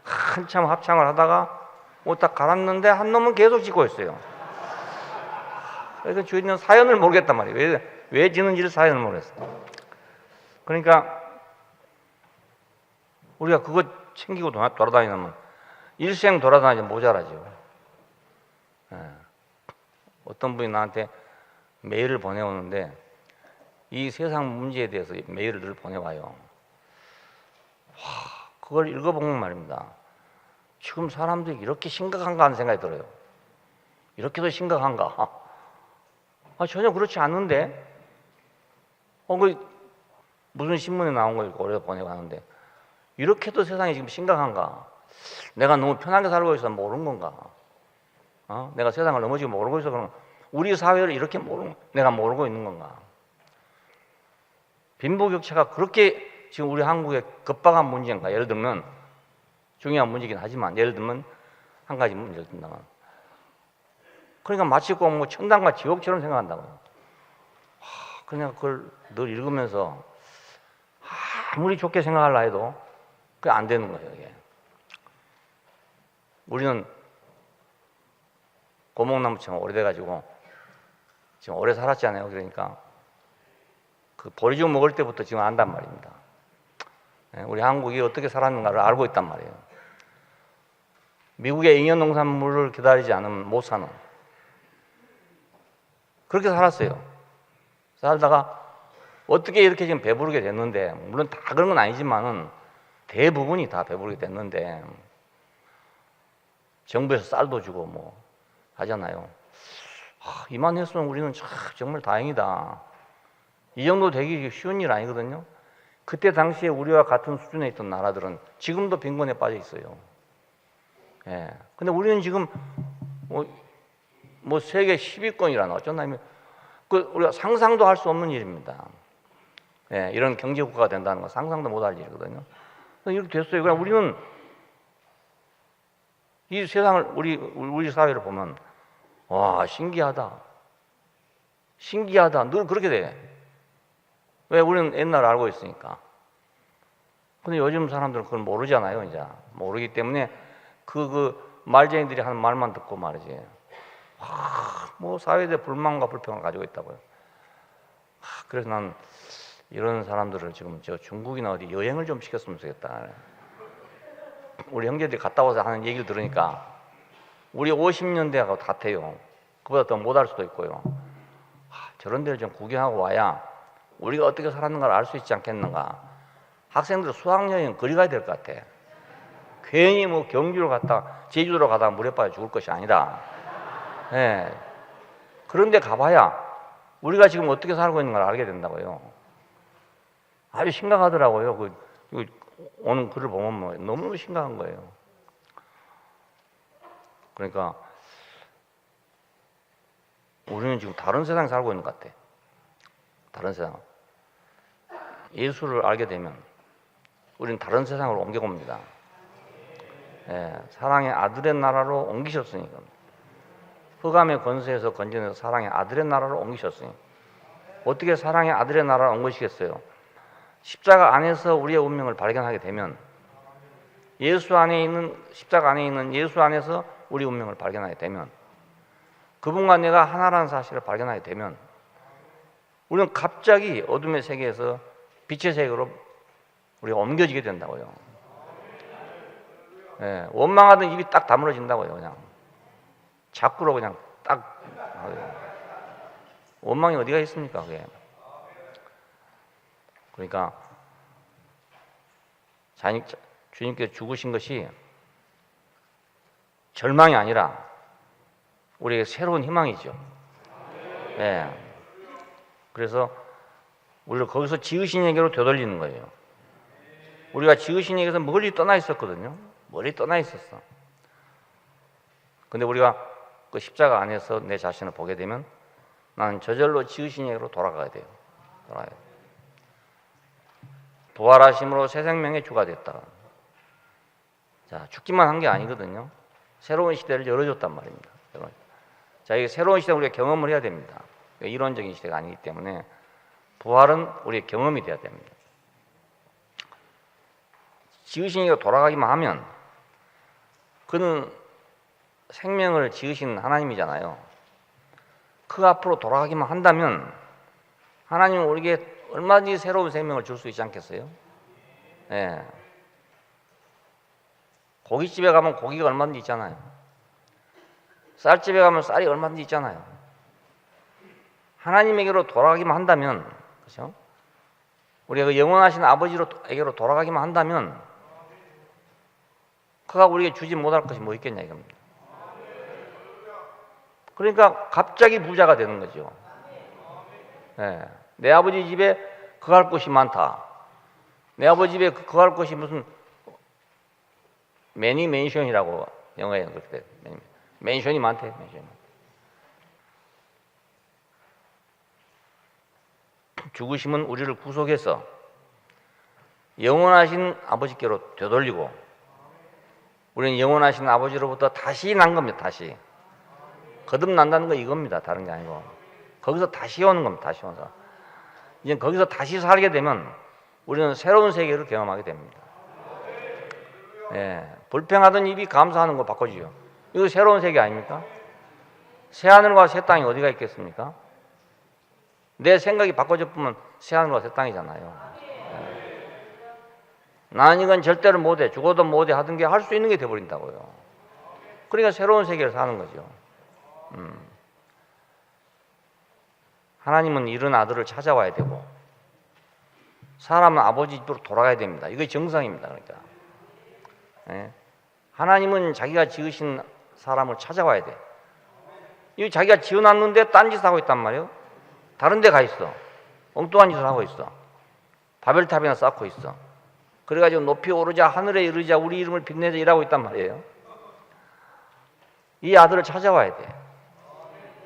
한참 합창을 하다가 옷 딱 갈았는데 한 놈은 계속 짖고 있어요. 그래서 주인은 사연을 모르겠단 말이에요. 왜 짖는지를 사연을 모르겠어. 그러니까 우리가 그거 챙기고 돌아다니면 일생 돌아다니지 모자라죠. 예. 어떤 분이 나한테 메일을 보내오는데 이 세상 문제에 대해서 메일을 늘 보내와요. 그걸 읽어보면 말입니다. 지금 사람들이 이렇게 심각한가 하는 생각이 들어요. 이렇게도 심각한가? 전혀 그렇지 않는데? 무슨 신문에 나온 거 읽고 오래 보내고 하는데 이렇게도 세상이 지금 심각한가? 내가 너무 편하게 살고 있어서 모르는 건가? 내가 세상을 너무 지금 모르고 있어서 그런 우리 사회를 이렇게 내가 모르고 있는 건가? 빈부격차가 그렇게 지금 우리 한국의 급박한 문제인가? 예를 들면 중요한 문제긴 하지만 예를 들면 한 가지 문제를 든다면 그러니까 마치 꼭 천당과 지옥처럼 생각한다고요. 그냥 그걸 늘 읽으면서 아무리 좋게 생각하려 해도 그게 안 되는 거예요. 이게. 우리는 고목나무처럼 오래돼가지고 지금 오래 살았잖아요. 그러니까 그 보리죽 먹을 때부터 지금 안단 말입니다. 우리 한국이 어떻게 살았는가를 알고 있단 말이에요. 미국의 잉여 농산물을 기다리지 않으면 못 사는 그렇게 살았어요. 살다가 어떻게 이렇게 지금 배부르게 됐는데 물론 다 그런 건 아니지만은 대부분이 다 배부르게 됐는데 정부에서 쌀도 주고 뭐 하잖아요. 이만 했으면 우리는 정말 다행이다. 이 정도 되기 쉬운 일 아니거든요. 그때 당시에 우리와 같은 수준에 있던 나라들은 지금도 빈곤에 빠져 있어요. 예. 근데 우리는 지금 뭐 세계 10위권이라나 어쩌나 우리가 상상도 할 수 없는 일입니다. 예, 이런 경제국가가 된다는 건 상상도 못할 일이거든요. 이렇게 됐어요. 그러니까 우리는 이 세상을 우리 사회를 보면 와 신기하다. 늘 그렇게 돼. 왜 우리는 옛날 알고 있으니까. 근데 요즘 사람들은 그걸 모르잖아요. 이제 모르기 때문에 그 말쟁이들이 하는 말만 듣고 말이지. 뭐 사회에 대해 불만과 불평을 가지고 있다고요. 그래서 난 이런 사람들을 지금 저 중국이나 어디 여행을 좀 시켰으면 좋겠다. 우리 형제들이 갔다 와서 하는 얘기를 들으니까 우리 50년대하고 같아요. 그보다 더 못할 수도 있고요. 저런 데를 좀 구경하고 와야 우리가 어떻게 살았는가를 알 수 있지 않겠는가. 학생들 수학여행 거리 가야 될 것 같아. 괜히 뭐 경주로 갔다 제주도로 가다가 물에 빠져 죽을 것이 아니다. 네. 그런데 가봐야 우리가 지금 어떻게 살고 있는 걸 알게 된다고요. 아주 심각하더라고요. 오는 글을 보면 뭐 너무 심각한 거예요. 그러니까 우리는 지금 다른 세상에 살고 있는 것 같아. 다른 세상. 예수를 알게 되면 우리는 다른 세상으로 옮겨갑니다. 예, 사랑의 아들의 나라로 옮기셨으니까. 흑암의 권세에서 건져내서 사랑의 아들의 나라로 옮기셨으니 어떻게 사랑의 아들의 나라로 옮기시겠어요? 십자가 안에서 우리의 운명을 발견하게 되면 십자가 안에 있는 예수 안에서 우리 운명을 발견하게 되면 그분과 내가 하나라는 사실을 발견하게 되면 우리는 갑자기 어둠의 세계에서 빛의 세계로 우리가 옮겨지게 된다고요. 예, 원망하던 입이 딱 다물어진다고요. 그냥 자꾸로 그냥 딱 원망이 어디가 있습니까? 그게. 그러니까 주님께서 죽으신 것이 절망이 아니라 우리에게 새로운 희망이죠. 예. 그래서 우리를 거기서 지으신에게로 되돌리는 거예요. 우리가 지으신에게서 멀리 떠나 있었거든요. 멀리 떠나 있었어. 근데 우리가 그 십자가 안에서 내 자신을 보게 되면 나는 저절로 지으신에게로 돌아가야 돼요. 부활하심으로 새 생명의 주가 됐다. 자, 죽기만 한 게 아니거든요. 새로운 시대를 열어줬단 말입니다. 자, 이게 새로운 시대 우리가 경험을 해야 됩니다. 이론적인 시대가 아니기 때문에 부활은 우리의 경험이 돼야 됩니다. 지으신 이가 돌아가기만 하면 그는 생명을 지으신 하나님이잖아요. 그 앞으로 돌아가기만 한다면 하나님은 우리에게 얼마든지 새로운 생명을 줄 수 있지 않겠어요? 예. 고깃집에 가면 고기가 얼마든지 있잖아요. 쌀집에 가면 쌀이 얼마든지 있잖아요. 하나님에게로 돌아가기만 한다면, 그렇죠? 우리가 그 영원하신 아버지에게로 돌아가기만 한다면 그가 우리에게 주지 못할 것이 뭐 있겠냐 이겁니다. 그러니까 갑자기 부자가 되는 거죠. 네. 내 아버지 집에 거할 곳이 많다. 내 아버지 집에 거할 곳이 무슨 매니 맨션이라고 영어에 그렇게 돼요. 맨션이 많대. 맨션이. 죽으심은 우리를 구속해서 영원하신 아버지께로 되돌리고 우리는 영원하신 아버지로부터 다시 난 겁니다. 다시 거듭난다는 거 이겁니다. 다른 게 아니고 거기서 다시 오는 겁니다. 다시 오는 사람. 이제 거기서 다시 살게 되면 우리는 새로운 세계를 경험하게 됩니다. 예, 불평하던 입이 감사하는 거 바꿔주죠. 이거 새로운 세계 아닙니까? 새 하늘과 새 땅이 어디가 있겠습니까? 내 생각이 바꿔져 보면 새 하늘과 새 땅이잖아요. 예. 나는 이건 절대로 못해, 죽어도 못해 하던 게 할 수 있는 게 돼버린다고요. 그러니까 새로운 세계를 사는 거죠. 하나님은 이런 아들을 찾아와야 되고 사람은 아버지 집으로 돌아가야 됩니다. 이게 정상입니다. 그러니까 예. 하나님은 자기가 지으신 사람을 찾아와야 돼. 이 자기가 지어놨는데 딴짓 하고 있단 말이에요. 다른 데 가 있어. 엉뚱한 짓을 하고 있어. 바벨탑이나 쌓고 있어. 그래가지고 높이 오르자 하늘에 이르자 우리 이름을 빛내자 일하고 있단 말이에요. 이 아들을 찾아와야 돼.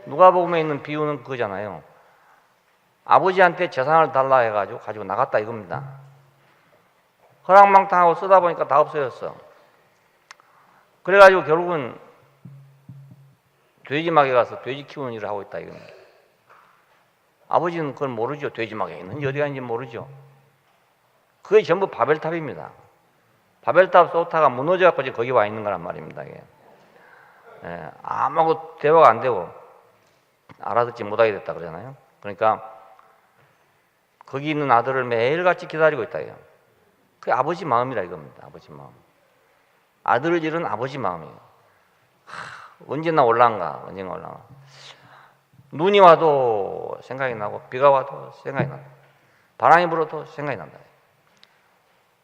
누가복음에 있는 비유는 그거잖아요. 아버지한테 재산을 달라 해가지고 가지고 나갔다 이겁니다. 허랑망탕하고 쓰다 보니까 다 없어졌어. 그래가지고 결국은 돼지막에 가서 돼지 키우는 일을 하고 있다 이겁니다. 아버지는 그걸 모르죠. 돼지막에 있는지 어디 가는지 모르죠. 그게 전부 바벨탑입니다. 바벨탑 소타가 무너져갖고 지금 거기 와 있는 거란 말입니다. 이게. 예, 아무하고 대화가 안 되고 알아듣지 못하게 됐다 그러잖아요. 그러니까 거기 있는 아들을 매일같이 기다리고 있다. 그게 아버지 마음이라 이겁니다. 아버지 마음. 아들을 잃은 아버지 마음이에요. 언제나 올라간가, 언제나 올라가. 눈이 와도 생각이 나고 비가 와도 생각이 난다. 바람이 불어도 생각이 난다.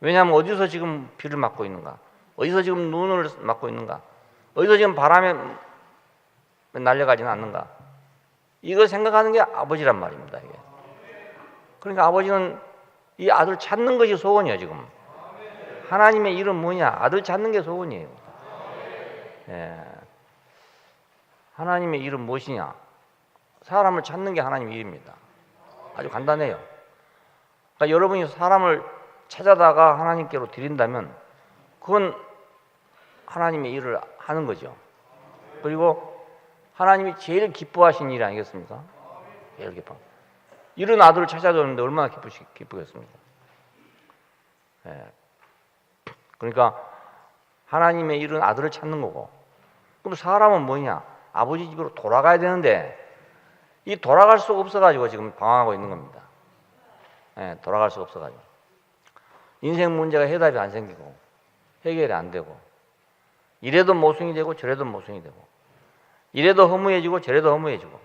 왜냐하면 어디서 지금 비를 맞고 있는가? 어디서 지금 눈을 맞고 있는가? 어디서 지금 바람에 날려가지는 않는가? 이걸 생각하는 게 아버지란 말입니다. 이게. 그러니까 아버지는 이 아들 찾는 것이 소원이에요. 지금 하나님의 일은 뭐냐? 아들 찾는 게 소원이에요. 예. 하나님의 일은 무엇이냐? 사람을 찾는 게 하나님의 일입니다. 아주 간단해요. 그러니까 여러분이 사람을 찾아다가 하나님께로 드린다면 그건 하나님의 일을 하는 거죠. 그리고 하나님이 제일 기뻐하신 일 아니겠습니까? 제일 기뻐. 이런 아들을 찾아줬는데 얼마나 기쁘겠습니까? 예. 그러니까 하나님의 일은 아들을 찾는 거고, 그럼 사람은 뭐냐? 아버지 집으로 돌아가야 되는데 이 돌아갈 수가 없어가지고 지금 방황하고 있는 겁니다. 예, 돌아갈 수가 없어가지고 인생 문제가 해답이 안 생기고 해결이 안 되고 이래도 모순이 되고 저래도 모순이 되고 이래도 허무해지고 저래도 허무해지고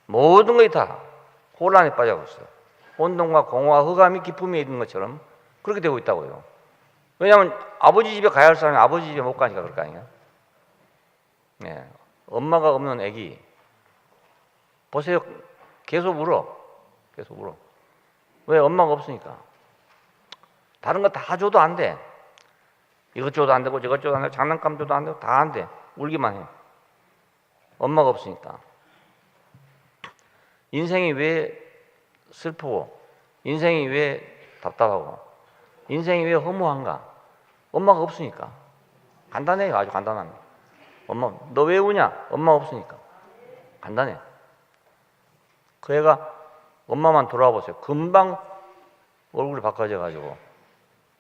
모든 것이 다 혼란에 빠져가고 있어요. 혼돈과 공허와 흑암이 기쁨이 있는 것처럼 그렇게 되고 있다고요. 왜냐하면 아버지 집에 가야 할 사람이 아버지 집에 못 가니까 그럴 거 아니에요. 네. 엄마가 없는 애기 보세요. 계속 울어. 계속 울어. 왜? 엄마가 없으니까. 다른 거 다 줘도 안 돼. 이것 줘도 안 되고 저것 줘도 안 되고 장난감 줘도 안 되고 다 안 돼. 울기만 해. 엄마가 없으니까. 인생이 왜 슬프고 인생이 왜 답답하고 인생이 왜 허무한가? 엄마가 없으니까. 간단해요. 아주 간단합니다. 엄마, 너 왜 우냐? 엄마 없으니까. 간단해. 그 애가 엄마만 돌아와 보세요. 금방 얼굴이 바꿔져 가지고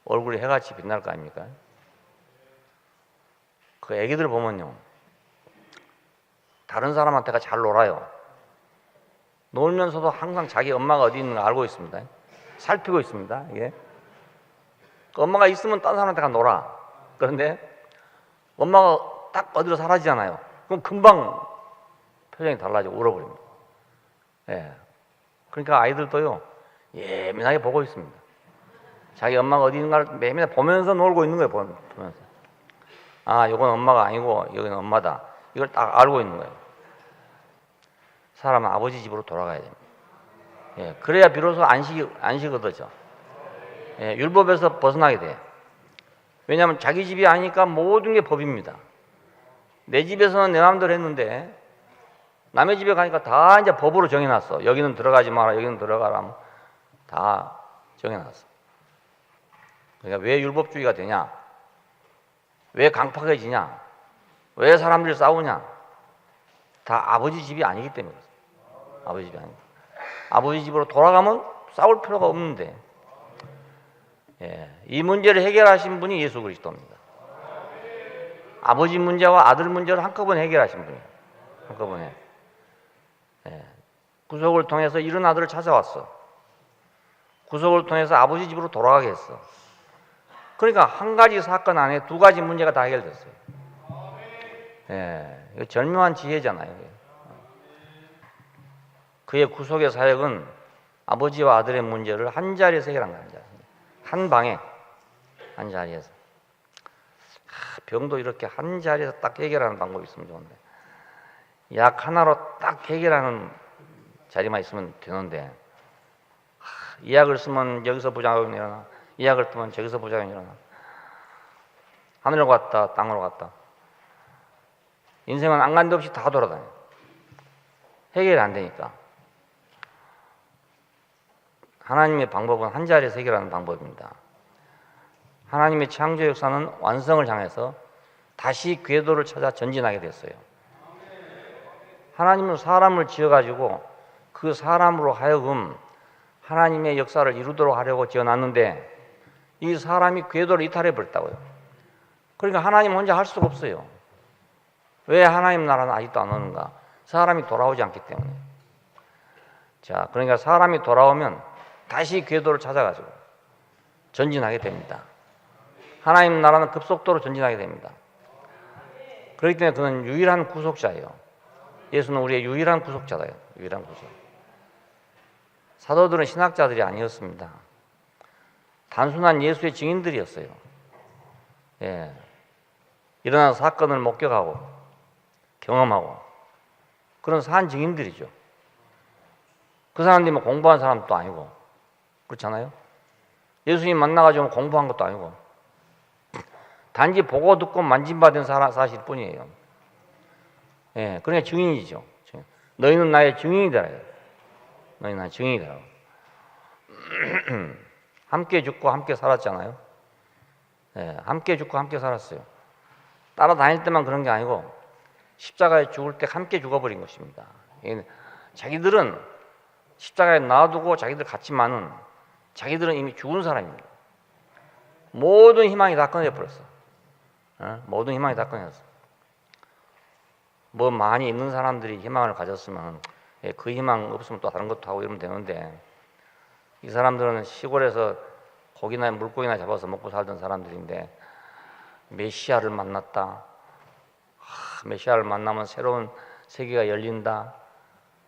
얼굴이 해같이 빛날 거 아닙니까? 그 애기들 보면요, 다른 사람한테가 잘 놀아요. 놀면서도 항상 자기 엄마가 어디 있는가 알고 있습니다. 살피고 있습니다. 이게 그 엄마가 있으면 다른 사람한테 가 놀아. 그런데 엄마가 딱 어디로 사라지잖아요. 그럼 금방 표정이 달라지고 울어버립니다. 예. 그러니까 아이들도요, 예민하게 보고 있습니다. 자기 엄마가 어디 있는가를 매일 보면서 놀고 있는 거예요, 보면서. 아, 이건 엄마가 아니고 여기는 엄마다. 이걸 딱 알고 있는 거예요. 사람은 아버지 집으로 돌아가야 됩니다. 예, 그래야 비로소 안식이 얻어져. 예, 율법에서 벗어나게 돼요. 왜냐하면 자기 집이 아니니까 모든 게 법입니다. 내 집에서는 내 마음대로 했는데 남의 집에 가니까 다 이제 법으로 정해놨어. 여기는 들어가지 마라, 여기는 들어가라. 다 정해놨어. 그러니까 왜 율법주의가 되냐? 왜 강팍해지냐? 왜 사람들이 싸우냐? 다 아버지 집이 아니기 때문에. 아버지 집이 아니고. 아버지 집으로 돌아가면 싸울 필요가 없는데, 예, 이 문제를 해결하신 분이 예수 그리스도입니다. 아버지 문제와 아들 문제를 한꺼번에 해결하신 분이에요. 한꺼번에. 예, 구속을 통해서 이런 아들을 찾아왔어. 구속을 통해서 아버지 집으로 돌아가게 했어. 그러니까 한 가지 사건 안에 두 가지 문제가 다 해결됐어요. 예, 이거 절묘한 지혜잖아요. 그의 구속의 사역은 아버지와 아들의 문제를 한 자리에서 해결한 거예요. 한 방에, 한 자리에서. 병도 이렇게 한 자리에서 딱 해결하는 방법이 있으면 좋은데, 약 하나로 딱 해결하는 자리만 있으면 되는데, 이 약을 쓰면 여기서 부작용이 일어나, 이 약을 쓰면 저기서 부작용이 일어나. 하늘로 갔다 땅으로 갔다. 인생은 안 간 데 없이 다 돌아다녀. 해결이 안 되니까. 하나님의 방법은 한 자리에서 해결하는 방법입니다. 하나님의 창조 역사는 완성을 향해서 다시 궤도를 찾아 전진하게 됐어요. 하나님은 사람을 지어가지고 그 사람으로 하여금 하나님의 역사를 이루도록 하려고 지어놨는데 이 사람이 궤도를 이탈해 버렸다고요. 그러니까 하나님 혼자 할 수가 없어요. 왜 하나님 나라는 아직도 안 오는가? 사람이 돌아오지 않기 때문에. 자, 그러니까 사람이 돌아오면 다시 궤도를 찾아가지고 전진하게 됩니다. 하나님 나라는 급속도로 전진하게 됩니다. 그렇기 때문에 그는 유일한 구속자예요. 예수는 우리의 유일한 구속자다요. 유일한 구속. 사도들은 신학자들이 아니었습니다. 단순한 예수의 증인들이었어요. 예. 일어난 사건을 목격하고 경험하고 그런 산 증인들이죠. 그 사람들이 뭐 공부한 사람도 아니고 그렇잖아요. 예수님 만나가지고 공부한 것도 아니고 단지 보고 듣고 만진받은 사실일 뿐이에요. 예, 그러니까 증인이죠. 너희는 나의 증인이 되라. 너희는 나의 증인이 되라. 함께 죽고 함께 살았잖아요. 예, 함께 죽고 함께 살았어요. 따라다닐 때만 그런 게 아니고 십자가에 죽을 때 함께 죽어버린 것입니다. 자기들은 십자가에 놔두고 자기들 같지만은 자기들은 이미 죽은 사람입니다. 모든 희망이 다 끊어져버렸어. 모든 희망이 다 끊어졌어. 뭐 많이 있는 사람들이 희망을 가졌으면 그 희망 없으면 또 다른 것도 하고 이러면 되는데 이 사람들은 시골에서 고기나 물고기나 잡아서 먹고 살던 사람들인데 메시아를 만났다. 메시아를 만나면 새로운 세계가 열린다.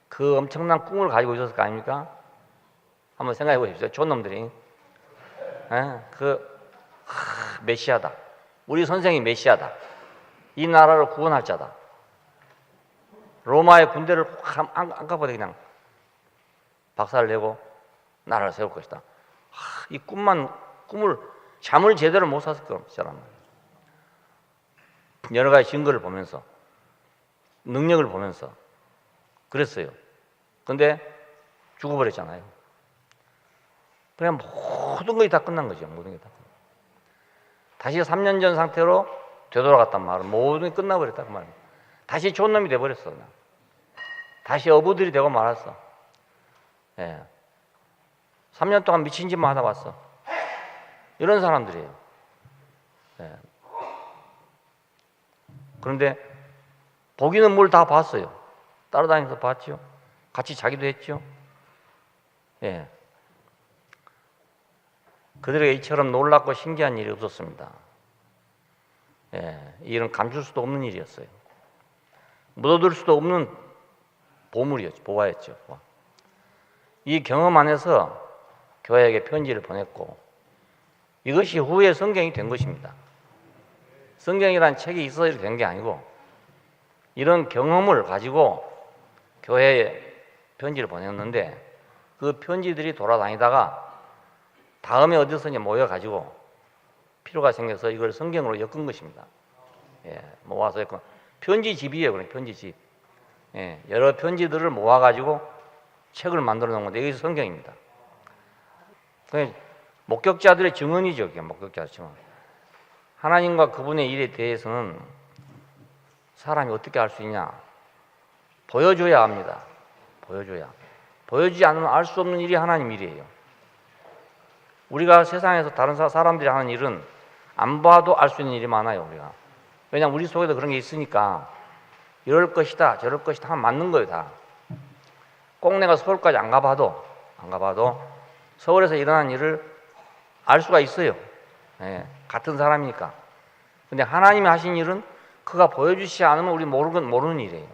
그 엄청난 꿈을 가지고 있었을 거 아닙니까? 한번 생각해 보십시오. 촌놈들이. 메시아다. 우리 선생이 메시아다. 이 나라를 구원할 자다. 로마의 군대를 한꺼번에 그냥 박살을 내고 나라를 세울 것이다. 이 꿈을 잠을 제대로 못 잤을 거라는 말이에요. 여러 가지 증거를 보면서 능력을 보면서 그랬어요. 근데 죽어버렸잖아요. 그냥 모든 것이 다 끝난 거죠. 모든 게 다. 다시 3년 전 상태로 되돌아갔단 말은 모든 게 끝나버렸다 그 말입니다. 다시 촌놈이 돼버렸어. 그냥. 다시 어부들이 되고 말았어. 예. 3년 동안 미친 짓만 하다 왔어. 이런 사람들이에요. 예. 그런데 보기는 뭘 다 봤어요. 따라다니면서 봤죠. 같이 자기도 했죠. 예. 그들에게 이처럼 놀랍고 신기한 일이 없었습니다. 예. 이 일은 감출 수도 없는 일이었어요. 묻어둘 수도 없는 보물이었죠. 보화였죠. 이 경험 안에서 교회에게 편지를 보냈고 이것이 후에 성경이 된 것입니다. 성경이란 책이 있어서 이렇게 된 게 아니고 이런 경험을 가지고 교회에 편지를 보냈는데 그 편지들이 돌아다니다가 다음에 어디서냐 모여가지고 필요가 생겨서 이걸 성경으로 엮은 것입니다. 예, 모아서 엮은 편지집이에요. 그냥 편지집. 예, 여러 편지들을 모아가지고 책을 만들어 놓은 건데 이게 성경입니다. 목격자들의 증언이죠. 그게 목격자의 증언. 하나님과 그분의 일에 대해서는 사람이 어떻게 알 수 있냐? 보여줘야 합니다. 보여줘야. 보여주지 않으면 알 수 없는 일이 하나님 일이에요. 우리가 세상에서 다른 사람들이 하는 일은 안 봐도 알 수 있는 일이 많아요. 우리가. 왜냐하면 우리 속에도 그런 게 있으니까 이럴 것이다 저럴 것이다 하면 맞는 거예요. 다. 꼭 내가 서울까지 안 가봐도 서울에서 일어난 일을 알 수가 있어요. 예, 같은 사람이니까. 근데 하나님이 하신 일은 그가 보여주시지 않으면 우리 모르는 일이에요.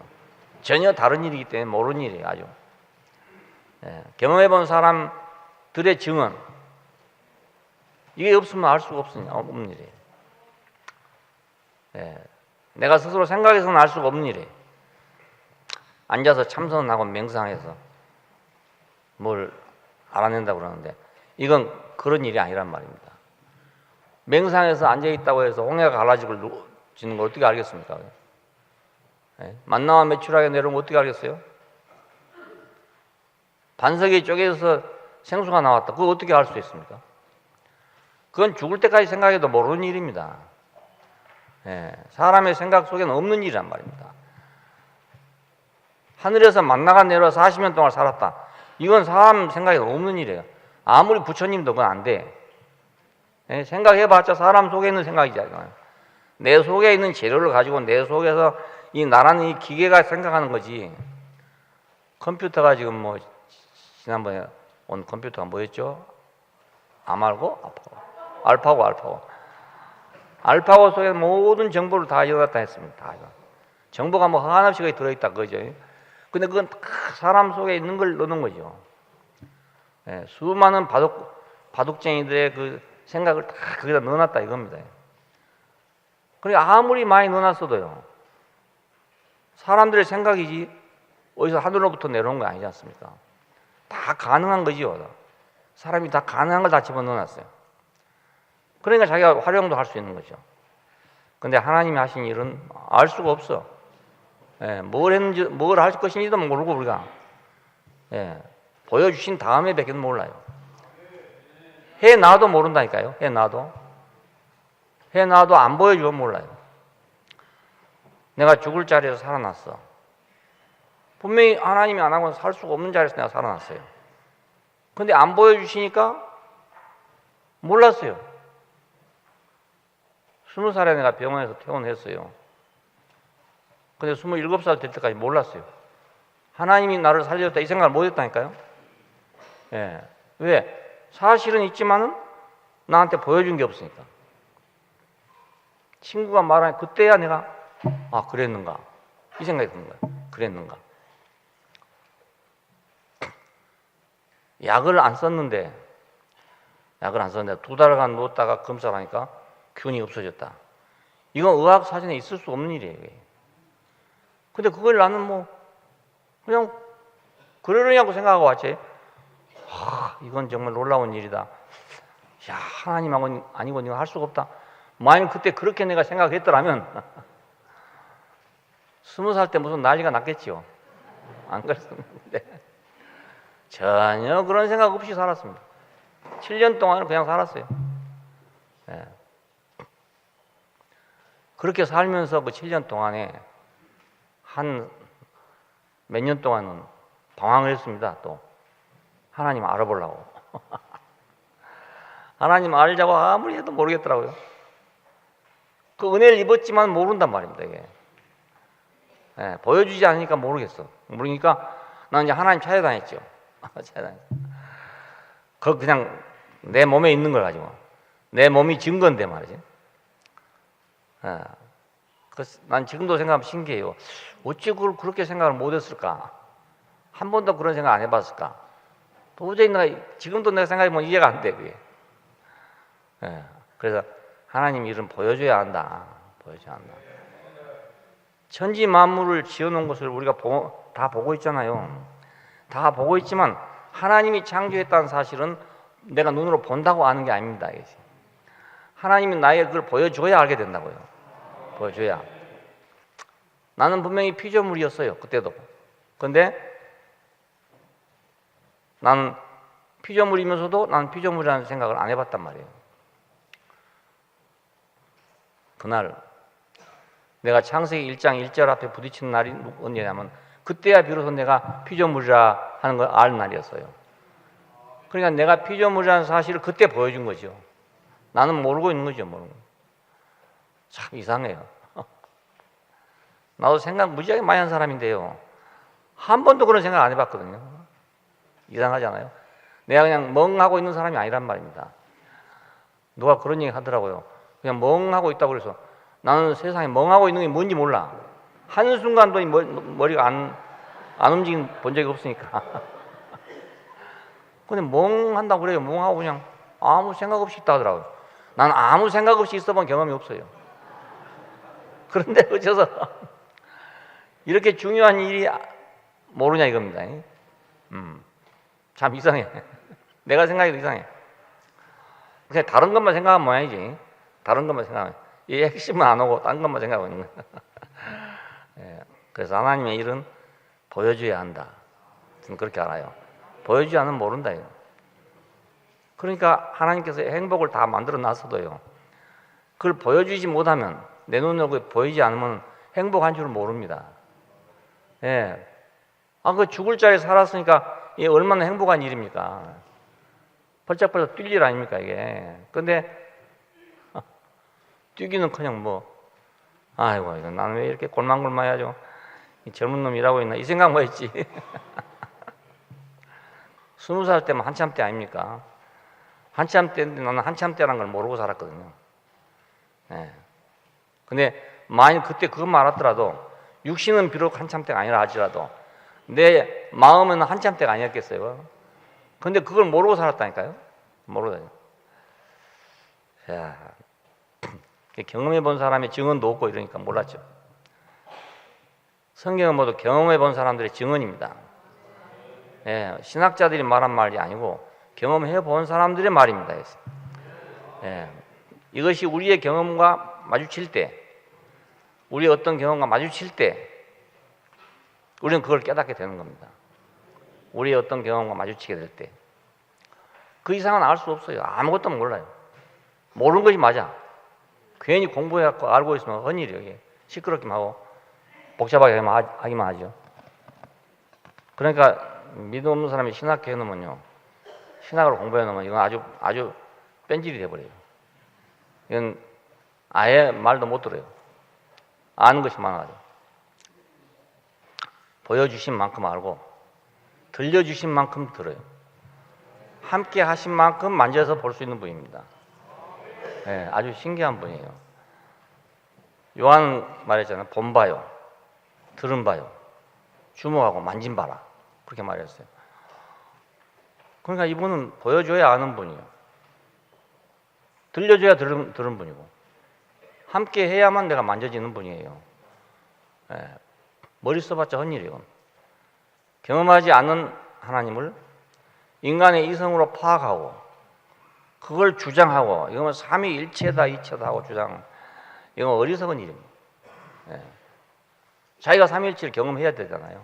전혀 다른 일이기 때문에 모르는 일이에요. 아주. 예, 경험해본 사람들의 증언 이게 없으면 알 수가 없는 일이에요. 예, 내가 스스로 생각해서는 알 수가 없는 일이에요. 앉아서 참선하고 맹상해서 뭘 알아낸다고 그러는데 이건 그런 일이 아니란 말입니다. 맹상에서 앉아있다고 해서 홍해가 갈라지는 걸 어떻게 알겠습니까? 예? 만나와 메추라기가 내려오면 어떻게 알겠어요? 반석이 쪼개져서 생수가 나왔다. 그거 어떻게 알 수 있습니까? 그건 죽을 때까지 생각해도 모르는 일입니다. 예, 사람의 생각 속에는 없는 일이란 말입니다. 하늘에서 만나가 내려와 40년 동안 살았다. 이건 사람 생각에 없는 일이에요. 아무리 부처님도 그건 안 돼. 예, 생각해봤자 사람 속에 있는 생각이잖아요. 내 속에 있는 재료를 가지고 내 속에서 이 나라는 이 기계가 생각하는 거지. 컴퓨터가 지금 뭐 지난번에 온 컴퓨터가 뭐였죠? 아말고 알파고. 알파고 속에 모든 정보를 다 넣었다 했습니다. 다 정보가 뭐 한없이 거기 들어있다 그거죠. 근데 그건 다 사람 속에 있는 걸 넣는 거죠. 예, 수많은 바둑쟁이들의 그 생각을 다 거기다 넣어놨다 이겁니다. 그러니까 아무리 많이 넣어놨어도요. 사람들의 생각이지 어디서 하늘로부터 내려온 거 아니지 않습니까? 다 가능한 거지요. 사람이 다 가능한 걸 다 집어넣어놨어요. 그러니까 자기가 활용도 할 수 있는 거죠. 근데 하나님이 하신 일은 알 수가 없어. 예, 뭘 했는지, 뭘 할 것인지도 모르고 우리가. 예, 보여주신 다음에 밖에 몰라요. 해놔도 모른다니까요. 해놔도 안 보여주면 몰라요. 내가 죽을 자리에서 살아났어. 분명히 하나님이 안 하고는 살 수가 없는 자리에서 내가 살아났어요. 근데 안 보여주시니까 몰랐어요. 20살에 내가 병원에서 퇴원했어요. 근데 27살 될 때까지 몰랐어요. 하나님이 나를 살려줬다 이 생각을 못했다니까요. 예. 왜? 사실은 있지만은 나한테 보여준 게 없으니까. 친구가 말하니 그때야 내가 그랬는가 이 생각이 드는 거예요. 그랬는가. 약을 안 썼는데 2달간 누웠다가 검사를 하니까 균이 없어졌다. 이건 의학 사전에 있을 수 없는 일이에요. 근데 그걸 나는 그냥 그러려냐고 생각하고 왔지. 이건 정말 놀라운 일이다. 야, 하나님하고는 아니고 이거 할 수가 없다. 만약 그때 그렇게 내가 생각했더라면 20살 때 무슨 난리가 났겠지요. 안 그랬었는데 전혀 그런 생각 없이 살았습니다. 7년 동안은 그냥 살았어요. 예. 그렇게 살면서 그 7년 동안에 한 몇 년 동안은 방황을 했습니다. 또 하나님 알아보려고. 하나님 알자고 아무리 해도 모르겠더라고요. 그 은혜를 입었지만 모른단 말입니다. 이게. 예, 보여주지 않으니까 모르겠어. 모르니까 난 이제 하나님 찾아다녔죠. 그냥 내 몸에 있는 걸 가지고 내 몸이 증거인데 말이지. 예, 난 지금도 생각하면 신기해요. 어찌 그걸 그렇게 생각을 못했을까? 한 번도 그런 생각 안 해봤을까? 도저히 내가 지금도 내가 생각해보면 이해가 안 돼, 그게. 예. 그래서 하나님 일은 보여줘야 한다. 보여줘야 한다. 천지 만물을 지어놓은 것을 우리가 다 보고 있잖아요. 다 보고 있지만 하나님이 창조했다는 사실은 내가 눈으로 본다고 아는 게 아닙니다. 하나님이 나에게 그걸 보여줘야 알게 된다고요. 보여줘야. 나는 분명히 피조물이었어요. 그때도. 그런데 나는 피조물이면서도 나는 피조물이라는 생각을 안 해봤단 말이에요. 그날 내가 창세기 1장 1절 앞에 부딪힌 날이 언제냐면 그때야 비로소 내가 피조물이라 하는 걸 알 날이었어요. 그러니까 내가 피조물이라는 사실을 그때 보여준 거죠. 나는 모르고 있는 거죠. 모르고. 참 이상해요. 나도 생각 무지하게 많이 한 사람인데요. 한 번도 그런 생각 안 해봤거든요. 이상하잖아요. 내가 그냥 멍하고 있는 사람이 아니란 말입니다. 누가 그런 얘기 하더라고요. 그냥 멍하고 있다고 그래서 나는 세상에 멍하고 있는 게 뭔지 몰라. 한순간도 머리가 안 움직인 본 적이 없으니까. 근데 멍한다고 그래요. 멍하고 그냥 아무 생각 없이 있다 하더라고요. 나는 아무 생각 없이 있어본 경험이 없어요. 그런데 어째서 이렇게 중요한 일이 모르냐 이겁니다. 참 이상해. 내가 생각해도 이상해. 그냥 다른 것만 생각하면 뭐야지. 다른 것만 생각하면 이 핵심은 안 오고 딴 것만 생각하고 있는 거야. 예, 그래서 하나님의 일은 보여줘야 한다. 저는 그렇게 알아요. 보여주지 않으면 모른다. 이거. 그러니까 하나님께서 행복을 다 만들어 놨어도요. 그걸 보여주지 못하면 내 눈으로 보이지 않으면 행복한 줄 모릅니다. 예. 그 죽을 자리에 살았으니까 이게 얼마나 행복한 일입니까? 벌쩍벌쩍 뛸 일 아닙니까, 이게. 근데 뛰기는커녕 아이고, 이거 나는 왜 이렇게 골망골망해야죠? 이 젊은 놈 일하고 있나? 이 생각만 했지. 20살 때면 한참 때 아닙니까? 한참 때인데 나는 한참 때라는 걸 모르고 살았거든요. 예. 근데 만약 그때 그것만 알았더라도 육신은 비록 한참 때가 아니라 할지라도 내 마음은 한참 때가 아니었겠어요. 근데 그걸 모르고 살았다니까요. 모르고. 야, 경험해 본 사람의 증언도 없고 이러니까 몰랐죠. 성경은 모두 경험해 본 사람들의 증언입니다. 예, 신학자들이 말한 말이 아니고 경험해 본 사람들의 말입니다. 예, 이것이 우리의 경험과 마주칠 때, 우리의 어떤 경험과 마주칠 때 우리는 그걸 깨닫게 되는 겁니다. 우리의 어떤 경험과 마주치게 될 때. 그 이상은 알 수 없어요. 아무것도 몰라요. 모르는 것이 맞아. 괜히 공부해갖고 알고 있으면 헛일이에요. 이게. 시끄럽기만 하고 복잡하게 하기만 하죠. 그러니까 믿음 없는 사람이 신학해 놓으면요, 신학을 공부해 놓으면 이건 아주 뺀질이 돼버려요. 이건 아예 말도 못 들어요. 아는 것이 많아가지고. 보여주신 만큼 알고 들려주신 만큼 들어요. 함께 하신 만큼 만져서 볼 수 있는 분입니다. 네, 아주 신기한 분이에요. 요한 말했잖아요. 본 바요, 들은 바요, 주목하고 만진 바라. 그렇게 말했어요. 그러니까 이분은 보여줘야 아는 분이에요. 들려줘야 들은 분이고 함께 해야만 내가 만져지는 분이에요. 네, 머리 써봤자 헛일이에요. 경험하지 않는 하나님을 인간의 이성으로 파악하고 그걸 주장하고 이건 삼위일체다 이체다 하고 주장, 이건 어리석은 일입니다. 예. 자기가 삼위일체를 경험해야 되잖아요.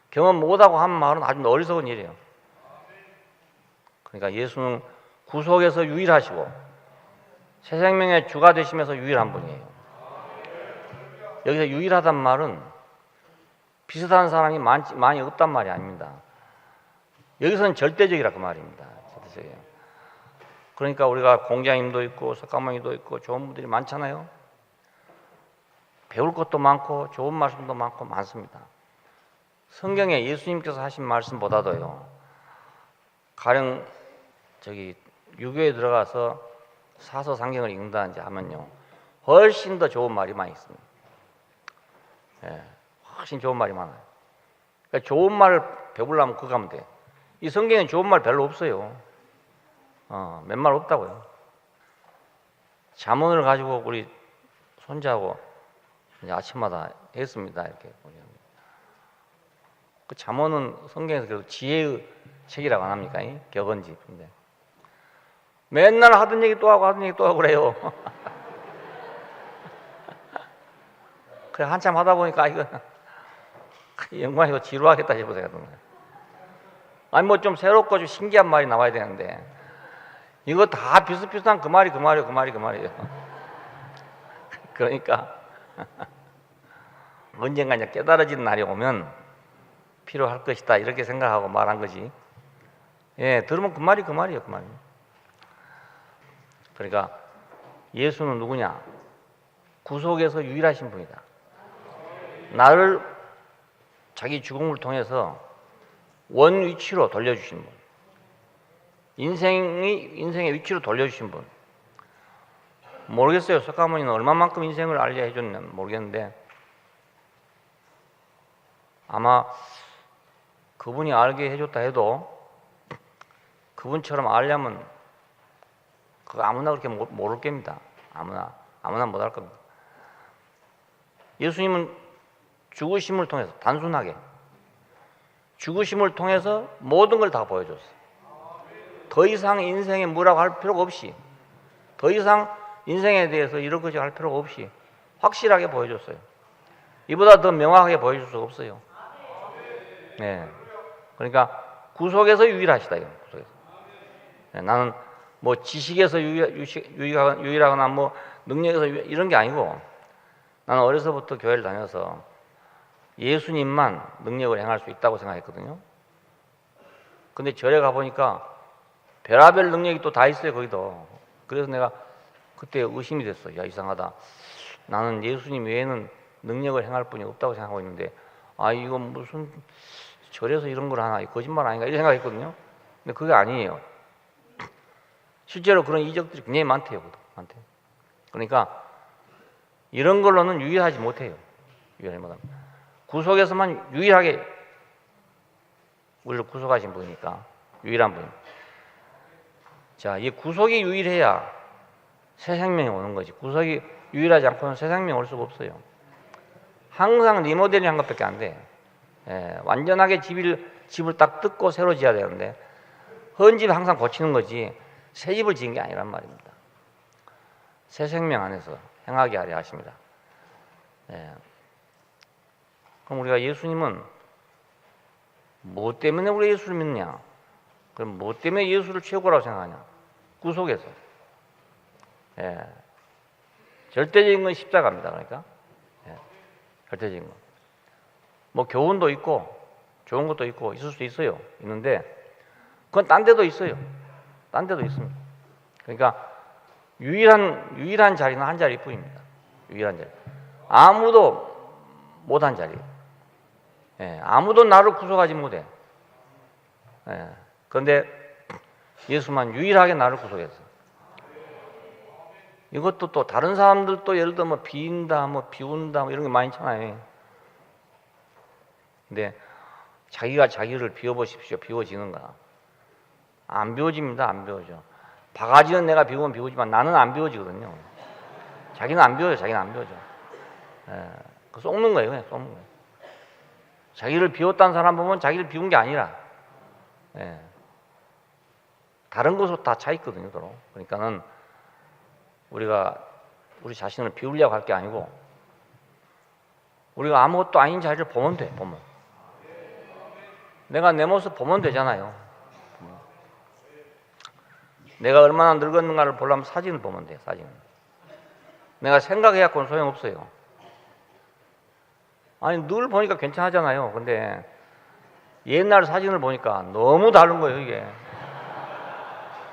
경험 못하고 하는 말은 아주 어리석은 일이에요. 그러니까 예수는 구속에서 유일하시고 새 생명의 주가 되시면서 유일한 분이에요. 여기서 유일하단 말은 비슷한 사람이 많이 없단 말이 아닙니다. 여기서는 절대적이라 그 말입니다. 절대적이에요. 그러니까 우리가 공자님도 있고 석가모니도 있고 좋은 분들이 많잖아요. 배울 것도 많고 좋은 말씀도 많고 많습니다. 성경에 예수님께서 하신 말씀보다도요, 가령 유교에 들어가서 사서상경을 읽는다 하면요, 훨씬 더 좋은 말이 많이 있습니다. 예, 훨씬 좋은 말이 많아요. 그러니까 좋은 말을 배우려면 그거 하면 돼요. 이 성경에 좋은 말 별로 없어요. 몇 말 없다고요. 잠언을 가지고 우리 손자하고 이제 아침마다 했습니다. 이렇게. 그 잠언은 성경에서 그 지혜의 책이라고 안 합니까? 격언지. 근데 맨날 하던 얘기 또 하고 하던 얘기 또 하고 그래요. 그래 한참 하다 보니까 이거 영광 이거 지루하겠다 싶어서 그런 거예요. 아니 뭐 좀 새롭고 좀 신기한 말이 나와야 되는데 이거 다 비슷비슷한 그 말이에요. 그러니까 언젠가 이제 깨달아지는 날이 오면 필요할 것이다 이렇게 생각하고 말한 거지. 예, 들으면 그 말이에요. 그러니까 예수는 누구냐? 구속에서 유일하신 분이다. 나를 자기 죽음을 통해서 원 위치로 돌려주신 분, 인생의 위치로 돌려주신 분. 모르겠어요. 석가모니는 얼마만큼 인생을 알게 해줬냐 모르겠는데 아마 그분이 알게 해줬다 해도 그분처럼 알려면 그거 아무나 그렇게 모를 겁니다. 아무나 못 할 겁니다. 예수님은 죽으심을 통해서 단순하게 죽으심을 통해서 모든 걸 다 보여줬어요. 더 이상 인생에 뭐라고 할 필요가 없이 더 이상 인생에 대해서 이런 거지 할 필요가 없이 확실하게 보여줬어요. 이보다 더 명확하게 보여줄 수가 없어요. 네. 그러니까 구속에서 유일하시다. 구속에서. 네, 나는 뭐 지식에서 유일하거나 뭐 능력에서 이런 게 아니고 나는 어려서부터 교회를 다녀서 예수님만 능력을 행할 수 있다고 생각했거든요. 근데 절에 가보니까 별하별 능력이 또 다 있어요, 거기도. 그래서 내가 그때 의심이 됐어요. 야, 이상하다. 나는 예수님 외에는 능력을 행할 분이 없다고 생각하고 있는데 이거 무슨 절에서 이런 걸 하나 거짓말 아닌가 이런 생각했거든요. 근데 그게 아니에요. 실제로 그런 이적들이 굉장히 많대요. 그러니까 이런 걸로는 유일하지 못해요. 유일하지 못합니다. 구속에서만 유일하게 우리를 구속하신 분이니까 유일한 분. 자, 이 구속이 유일해야 새 생명이 오는 거지. 구속이 유일하지 않고는 새 생명이 올 수가 없어요. 항상 리모델링 한 것밖에 안 돼. 완전하게 집을 딱 뜯고 새로 지어야 되는데 헌 집 항상 고치는 거지 새 집을 지은 게 아니란 말입니다. 새 생명 안에서 행하게 하려 하십니다. 그럼 우리가 예수님은 뭐 때문에 우리 예수를 믿느냐? 그럼 뭐 때문에 예수를 최고라고 생각하냐? 구속에서. 절대적인 건 십자가입니다. 그러니까 절대적인 건. 뭐 교훈도 있고 좋은 것도 있고 있을 수 있어요. 있는데 그건 딴 데도 있어요. 딴 데도 있습니다. 그러니까 유일한 자리는 한 자리뿐입니다. 유일한 자리. 아무도 못한 자리. 아무도 나를 구속하지 못해. 그런데 예수만 유일하게 나를 구속했어. 이것도 또 다른 사람들도 예를 들면 뭐 비인다, 뭐 비운다, 뭐 이런 게 많이 있잖아요. 근데 자기가 자기를 비워보십시오. 비워지는가? 안 비워집니다. 안 비워져. 바가지는 내가 비우면 비우지만 나는 안 비워지거든요. 자기는 안 비워져. 자기는 안 비워져. 그 속는 거예요. 그냥 속는 거예요. 자기를 비웠다는 사람 보면 자기를 비운 게 아니라 다른 것으로 다 차 있거든요. 서로. 그러니까는 우리가 우리 자신을 비우려고 할 게 아니고 우리가 아무것도 아닌 자리를 보면 돼. 보면 내가 내 모습 보면 되잖아요. 내가 얼마나 늙었는가를 보려면 사진을 보면 돼요. 사진을. 내가 생각해갖고는 소용없어요. 아니 늘 보니까 괜찮아잖아요. 근데 옛날 사진을 보니까 너무 다른 거예요. 이게.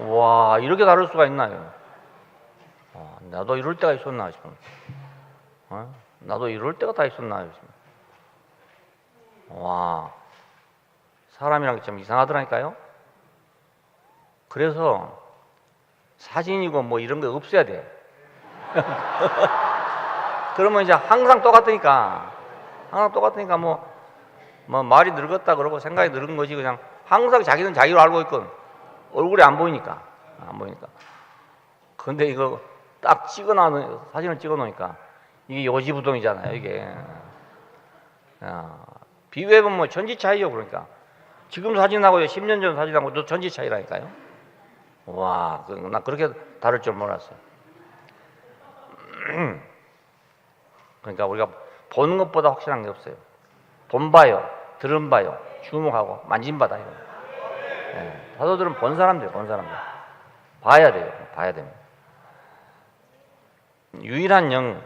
와, 이렇게 다를 수가 있나요? 나도 이럴 때가 있었나 싶어요. 나도 이럴 때가 다 있었나 싶어요. 와, 사람이란 게 참 이상하더라니까요. 그래서 사진이고 뭐 이런 거 없애야 돼. 그러면 이제 항상 똑같으니까 뭐 말이 늙었다 그러고 생각이 늙은 거지 그냥 항상 자기는 자기로 알고 있거든. 얼굴이 안 보이니까. 근데 이거 딱 사진을 찍어 놓으니까 이게 요지부동이잖아요, 이게. 비교해보면 뭐 천지 차이요, 그러니까. 지금 사진하고 10년 전 사진하고 또 천지 차이라니까요. 와, 나 그렇게 다를 줄 몰랐어요. 그러니까 우리가 보는 것보다 확실한 게 없어요. 본 바요, 들은 바요, 주목하고 만진바다 이거. 사도들은 본 사람들. 봐야 됩니다. 유일한 영,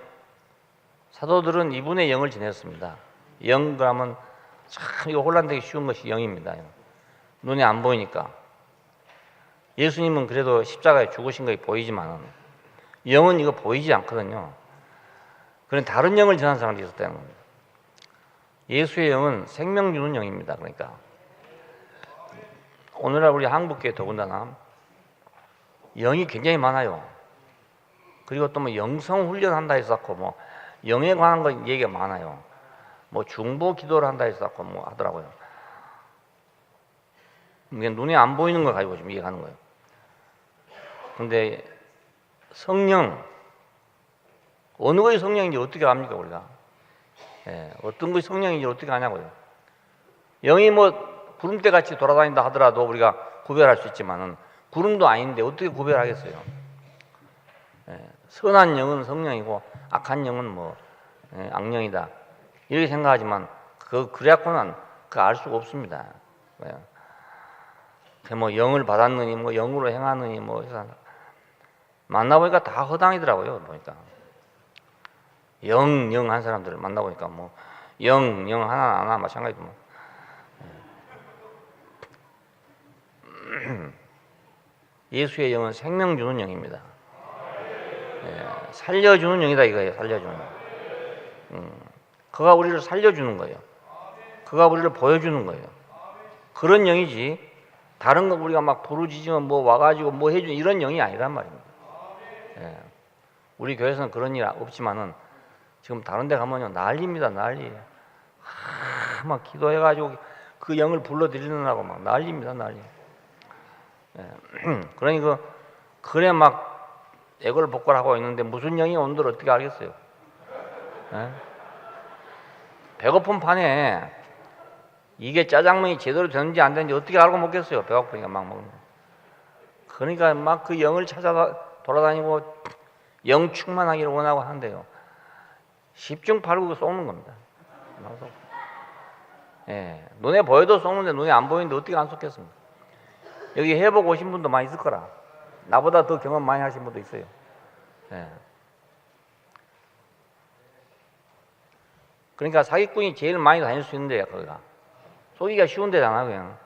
사도들은 이분의 영을 지녔습니다. 영 그러면 참 이거 혼란되기 쉬운 것이 영입니다. 눈에 안 보이니까. 예수님은 그래도 십자가에 죽으신 것이 보이지만 영은 이거 보이지 않거든요. 그런 다른 영을 지난 사람들이 있었다는 겁니다. 예수의 영은 생명 주는 영입니다. 그러니까 오늘날 우리 한국교회 더군다나 영이 굉장히 많아요. 그리고 또 뭐 영성 훈련한다 해서 뭐 영에 관한 거 얘기가 많아요. 뭐 중보 기도를 한다 해서 뭐 하더라고요. 이게 눈에 안 보이는 걸 가지고 지금 얘기하는 거예요. 근데 성령, 어느 것이 성령인지 어떻게 압니까 우리가? 어떤 것이 성령인지 어떻게 아냐고요. 영이 뭐 구름대 같이 돌아다닌다 하더라도 우리가 구별할 수 있지만은 구름도 아닌데 어떻게 구별하겠어요? 선한 영은 성령이고 악한 영은 뭐 악령이다 이렇게 생각하지만 그래갖고는 알 수가 없습니다. 뭐 영을 받았느니 뭐 영으로 행하느니 뭐 만나보니까 다 허당이더라고요. 보니까 영 한 사람들을 만나보니까 뭐 영 하나 마찬가지고 뭐. 예수의 영은 생명 주는 영입니다. 살려주는 영이다 이거예요. 살려주는 영. 그가 우리를 살려주는 거예요. 그가 우리를 보여주는 거예요. 그런 영이지 다른 거 우리가 막 부르짖으면 뭐 와가지고 뭐 해주는 이런 영이 아니란 말입니다. 우리 교회에서는 그런 일 없지만은 지금 다른 데 가면요 난리입니다. 난리. 막 기도해가지고 그 영을 불러들이느라고 막 난리입니다. 난리. 그러니 그래 막 애걸복걸하고 있는데 무슨 영이 온들 어떻게 알겠어요? 배고픈 판에 이게 짜장면이 제대로 되는지 안 되는지 어떻게 알고 먹겠어요? 배고프니까 막 먹는. 그러니까 막 그 영을 찾아 돌아다니고 영 충만하기를 원하고 하는데요. 10중 8구 쏘는 겁니다. 눈에 보여도 쏘는데 눈에 안 보이는데 어떻게 안 쏘겠습니까? 여기 해보고 오신 분도 많이 있을 거라. 나보다 더 경험 많이 하신 분도 있어요. 그러니까 사기꾼이 제일 많이 다닐 수 있는 데야 거기가. 쏘기가 쉬운 데잖아 그냥.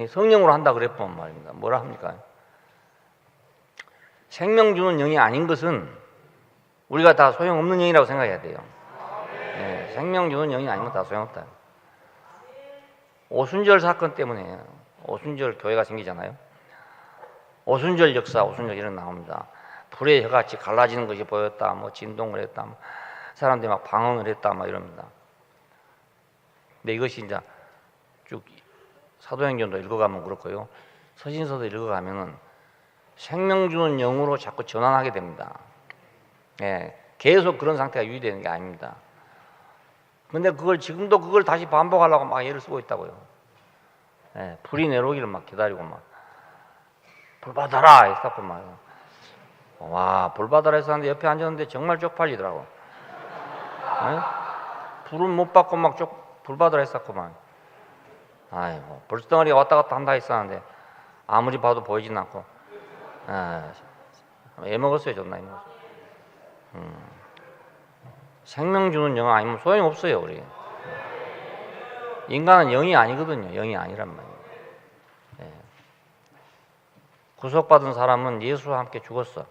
성령으로 한다 그랬단 말입니다. 뭐라 합니까? 생명 주는 영이 아닌 것은 우리가 다 소용없는 영이라고 생각해야 돼요. 생명 주는 영이 아니면 다 소용없다. 오순절 사건 때문에 오순절 교회가 생기잖아요. 오순절 역사, 오순절 이런 나옵니다. 불의 혀같이 갈라지는 것이 보였다, 뭐 진동을 했다, 뭐 사람들이 막 방언을 했다, 막 이럽니다. 근데 이것이 이제 쭉 사도행전도 읽어가면 그렇고요. 서신서도 읽어가면은 생명 주는 영으로 자꾸 전환하게 됩니다. 계속 그런 상태가 유지되는 게 아닙니다. 근데 지금도 그걸 다시 반복하려고 막 애를 쓰고 있다고요. 불이 내려오기를 막 기다리고 막 불 받아라 했었고 막. 와, 불 받아라 했었는데 옆에 앉았는데 정말 쪽팔리더라고. 불은 못 받고 막 불 받아라 했었구만. 아이고, 불덩어리가 왔다 갔다 한다 했었는데 아무리 봐도 보이진 않고. 애먹었어요, 존나 애먹었어요. 생명 주는 영 아니면 소용이 없어요, 우리. 인간은 영이 아니거든요. 영이 아니란 말이에요. 구속받은 사람은 예수와 함께 죽었어.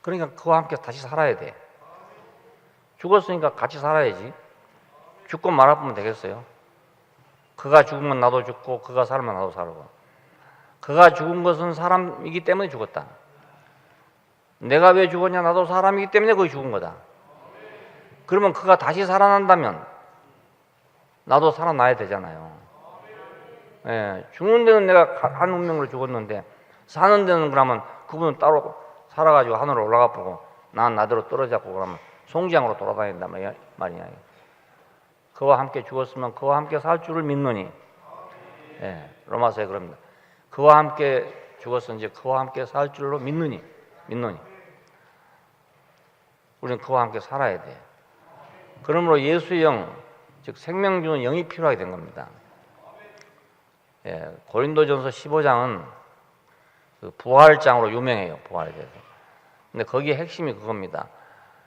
그러니까 그와 함께 다시 살아야 돼. 죽었으니까 같이 살아야지. 죽고 말아보면 되겠어요. 그가 죽으면 나도 죽고 그가 살면 나도 살고. 그가 죽은 것은 사람이기 때문에 죽었다. 내가 왜 죽었냐? 나도 사람이기 때문에 거기 죽은 거다. 그러면 그가 다시 살아난다면 나도 살아나야 되잖아요. 예, 죽는 데는 내가 한 운명으로 죽었는데 사는 데는 그러면 그분은 따로 살아가지고 하늘로 올라가 보고 난 나대로 떨어졌고 그러면 송장으로 돌아다닌다 말이냐. 그와 함께 죽었으면 그와 함께 살 줄을 믿느니. 예, 로마서에 그럽니다. 그와 함께 죽었으면 이제 그와 함께 살 줄로 믿느니. 우리는 그와 함께 살아야 돼. 그러므로 예수의 영, 즉 생명 주는 영이 필요하게 된 겁니다. 예, 고린도전서 15장은 그 부활장으로 유명해요. 부활에 대해서. 근데 거기에 핵심이 그겁니다.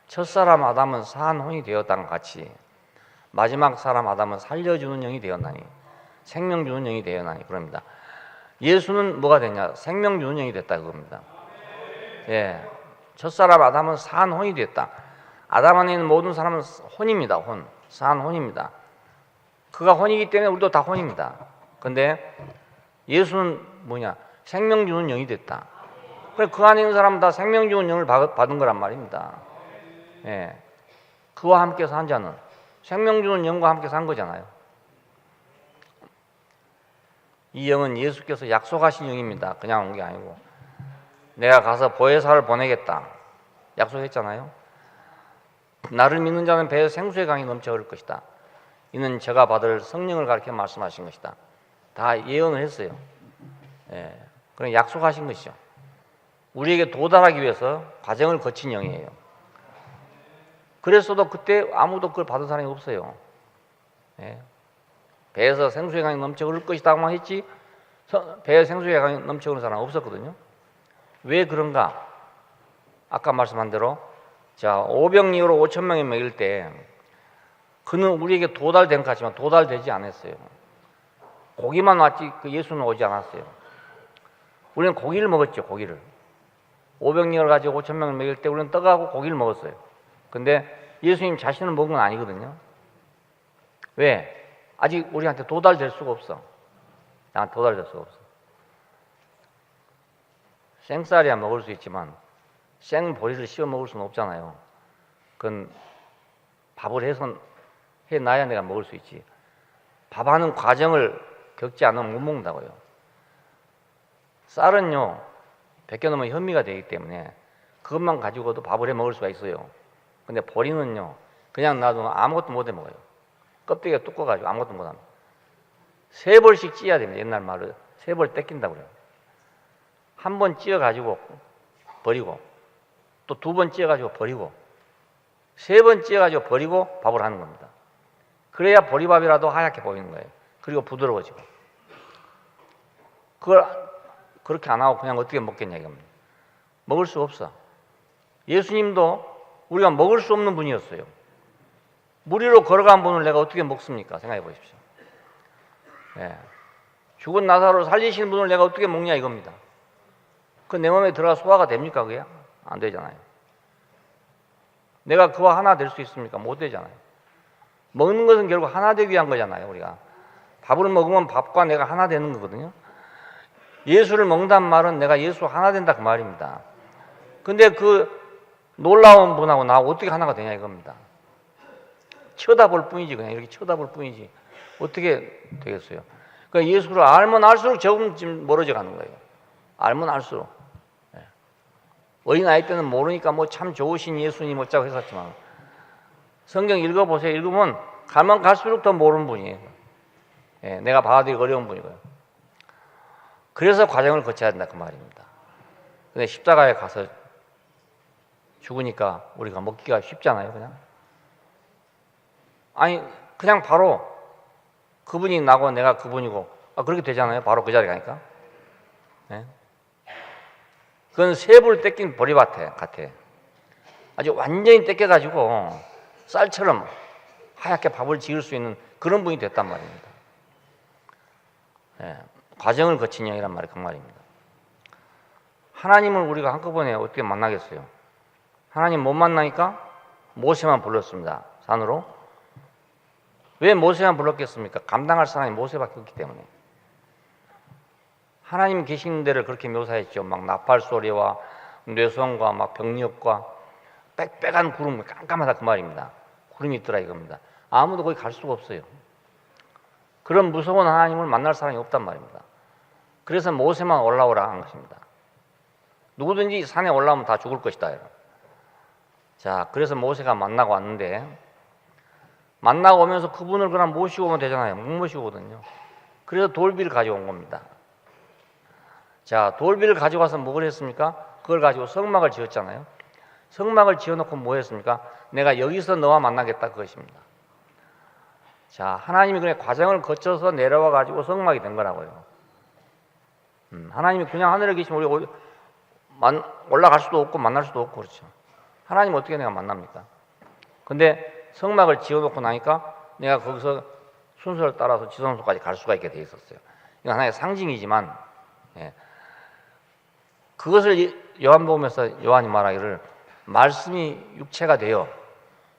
첫사람 아담은 사한 혼이 되었다는 같이 마지막 사람 아담은 살려주는 영이 되었나니 생명 주는 영이 되었나니 그럽니다. 예수는 뭐가 됐냐? 생명 주는 영이 됐다 그겁니다. 예, 첫사람 아담은 사한 혼이 됐다. 아담 안에 있는 모든 사람은 혼입니다. 혼, 사한 혼입니다. 그가 혼이기 때문에 우리도 다 혼입니다. 근데 예수는 뭐냐? 생명 주는 영이 됐다. 그래 그 안에 있는 사람은 다 생명 주는 영을 받은 거란 말입니다. 예, 그와 함께 산 자는 생명 주는 영과 함께 산 거잖아요. 이 영은 예수께서 약속하신 영입니다. 그냥 온 게 아니고 내가 가서 보혜사를 보내겠다 약속했잖아요. 나를 믿는 자는 배에 생수의 강이 넘쳐 흐를 것이다. 이는 제가 받을 성령을 가리켜 말씀하신 것이다. 다 예언을 했어요. 예, 그럼 약속하신 것이죠. 우리에게 도달하기 위해서 과정을 거친 영이에요. 그랬어도 그때 아무도 그걸 받은 사람이 없어요. 예. 배에서 생수의 강이 넘쳐 흐를 것이다고만 했지 배에 생수의 강이 넘쳐 흐르는 사람은 없었거든요. 왜 그런가? 아까 말씀한 대로 자 오병이어로 5천 명이 먹일 때 그는 우리에게 도달된 것 같지만 도달되지 않았어요. 고기만 왔지 그 예수는 오지 않았어요. 우리는 고기를 먹었죠. 고기를 5병이어를 가지고 5천 명을 먹일 때 우리는 떡하고 고기를 먹었어요. 근데 예수님 자신은 먹은 건 아니거든요. 왜? 아직 우리한테 도달될 수가 없어. 나한테 도달될 수가 없어. 생쌀이야 먹을 수 있지만 생보리를 씌워 먹을 수는 없잖아요. 그건 밥을 해놔야 내가 먹을 수 있지. 밥하는 과정을 겪지 않으면 못 먹는다고요. 쌀은요 벗겨놓으면 현미가 되기 때문에 그것만 가지고도 밥을 해 먹을 수가 있어요. 근데 보리는요 그냥 놔두면 아무것도 못 해 먹어요. 껍데기가 두꺼워가지고 아무것도 못합니다. 3벌씩 찧어야 됩니다. 옛날 말로 3벌 떼낀다고 그래요. 한 번 찧어가지고 버리고 또 2번 찧어가지고 버리고 3번 찧어가지고 버리고 밥을 하는 겁니다. 그래야 보리밥이라도 하얗게 보이는 거예요. 그리고 부드러워지고. 그걸 그렇게 안 하고 그냥 어떻게 먹겠냐 이겁니다. 먹을 수 없어. 예수님도 우리가 먹을 수 없는 분이었어요. 물 위로 걸어간 분을 내가 어떻게 먹습니까? 생각해 보십시오. 예. 죽은 나사로를 살리신 분을 내가 어떻게 먹냐 이겁니다. 그 내 몸에 들어가 소화가 됩니까? 그게? 안 되잖아요. 내가 그와 하나 될 수 있습니까? 못 되잖아요. 먹는 것은 결국 하나 되기 위한 거잖아요. 우리가 밥을 먹으면 밥과 내가 하나 되는 거거든요. 예수를 먹는다는 말은 내가 예수 하나 된다 그 말입니다. 근데 그 놀라운 분하고 나하고 어떻게 하나가 되냐 이겁니다. 쳐다볼 뿐이지 그냥 이렇게 쳐다볼 뿐이지 어떻게 되겠어요? 그러니까 예수를 알면 알수록 조금 멀어져 가는 거예요. 알면 알수록. 예. 어린아이 때는 모르니까 뭐 참 좋으신 예수님 어쩌고 했었지만 성경 읽어보세요. 읽으면 가면 갈수록 더 모르는 분이에요. 예. 내가 받아들이기 어려운 분이고요. 그래서 과정을 거쳐야 된다 그 말입니다. 근데 십자가에 가서 죽으니까 우리가 먹기가 쉽잖아요. 그냥 아니 그냥 바로 그분이 나고 내가 그분이고 그렇게 되잖아요. 바로 그 자리에 가니까. 네? 그건 쇠불 떼낀 보리밭 같아. 아주 완전히 떼껴가지고 쌀처럼 하얗게 밥을 지을 수 있는 그런 분이 됐단 말입니다. 네. 과정을 거친 영이란 말이 그 말입니다. 하나님을 우리가 한꺼번에 어떻게 만나겠어요? 하나님 못 만나니까 모세만 불렀습니다. 산으로. 왜 모세만 불렀겠습니까? 감당할 사람이 모세밖에 없기 때문에. 하나님 계신 데를 그렇게 묘사했죠. 막 나팔 소리와 뇌성과 막 병력과 빽빽한 구름, 깜깜하다 그 말입니다. 구름이 있더라 이겁니다. 아무도 거기 갈 수가 없어요. 그런 무서운 하나님을 만날 사람이 없단 말입니다. 그래서 모세만 올라오라 한 것입니다. 누구든지 산에 올라오면 다 죽을 것이다. 자, 그래서 모세가 만나고 왔는데, 만나고 오면서 그분을 그냥 모시고 오면 되잖아요. 못 모시고 오거든요. 그래서 돌비를 가져온 겁니다. 자, 돌비를 가져가서 뭘 했습니까? 그걸 가지고 성막을 지었잖아요. 성막을 지어놓고 뭐 했습니까? 내가 여기서 너와 만나겠다 그것입니다. 자, 하나님이 그냥 과정을 거쳐서 내려와 가지고 성막이 된 거라고요. 하나님이 그냥 하늘에 계시면 우리 올라갈 수도 없고 만날 수도 없고 그렇죠. 하나님 어떻게 내가 만납니까? 근데 성막을 지어놓고 나니까 내가 거기서 순서를 따라서 지성소까지 갈 수가 있게 돼 있었어요. 이건 하나의 상징이지만, 예. 그것을 요한복음에서 요한이 말하기를 말씀이 육체가 되어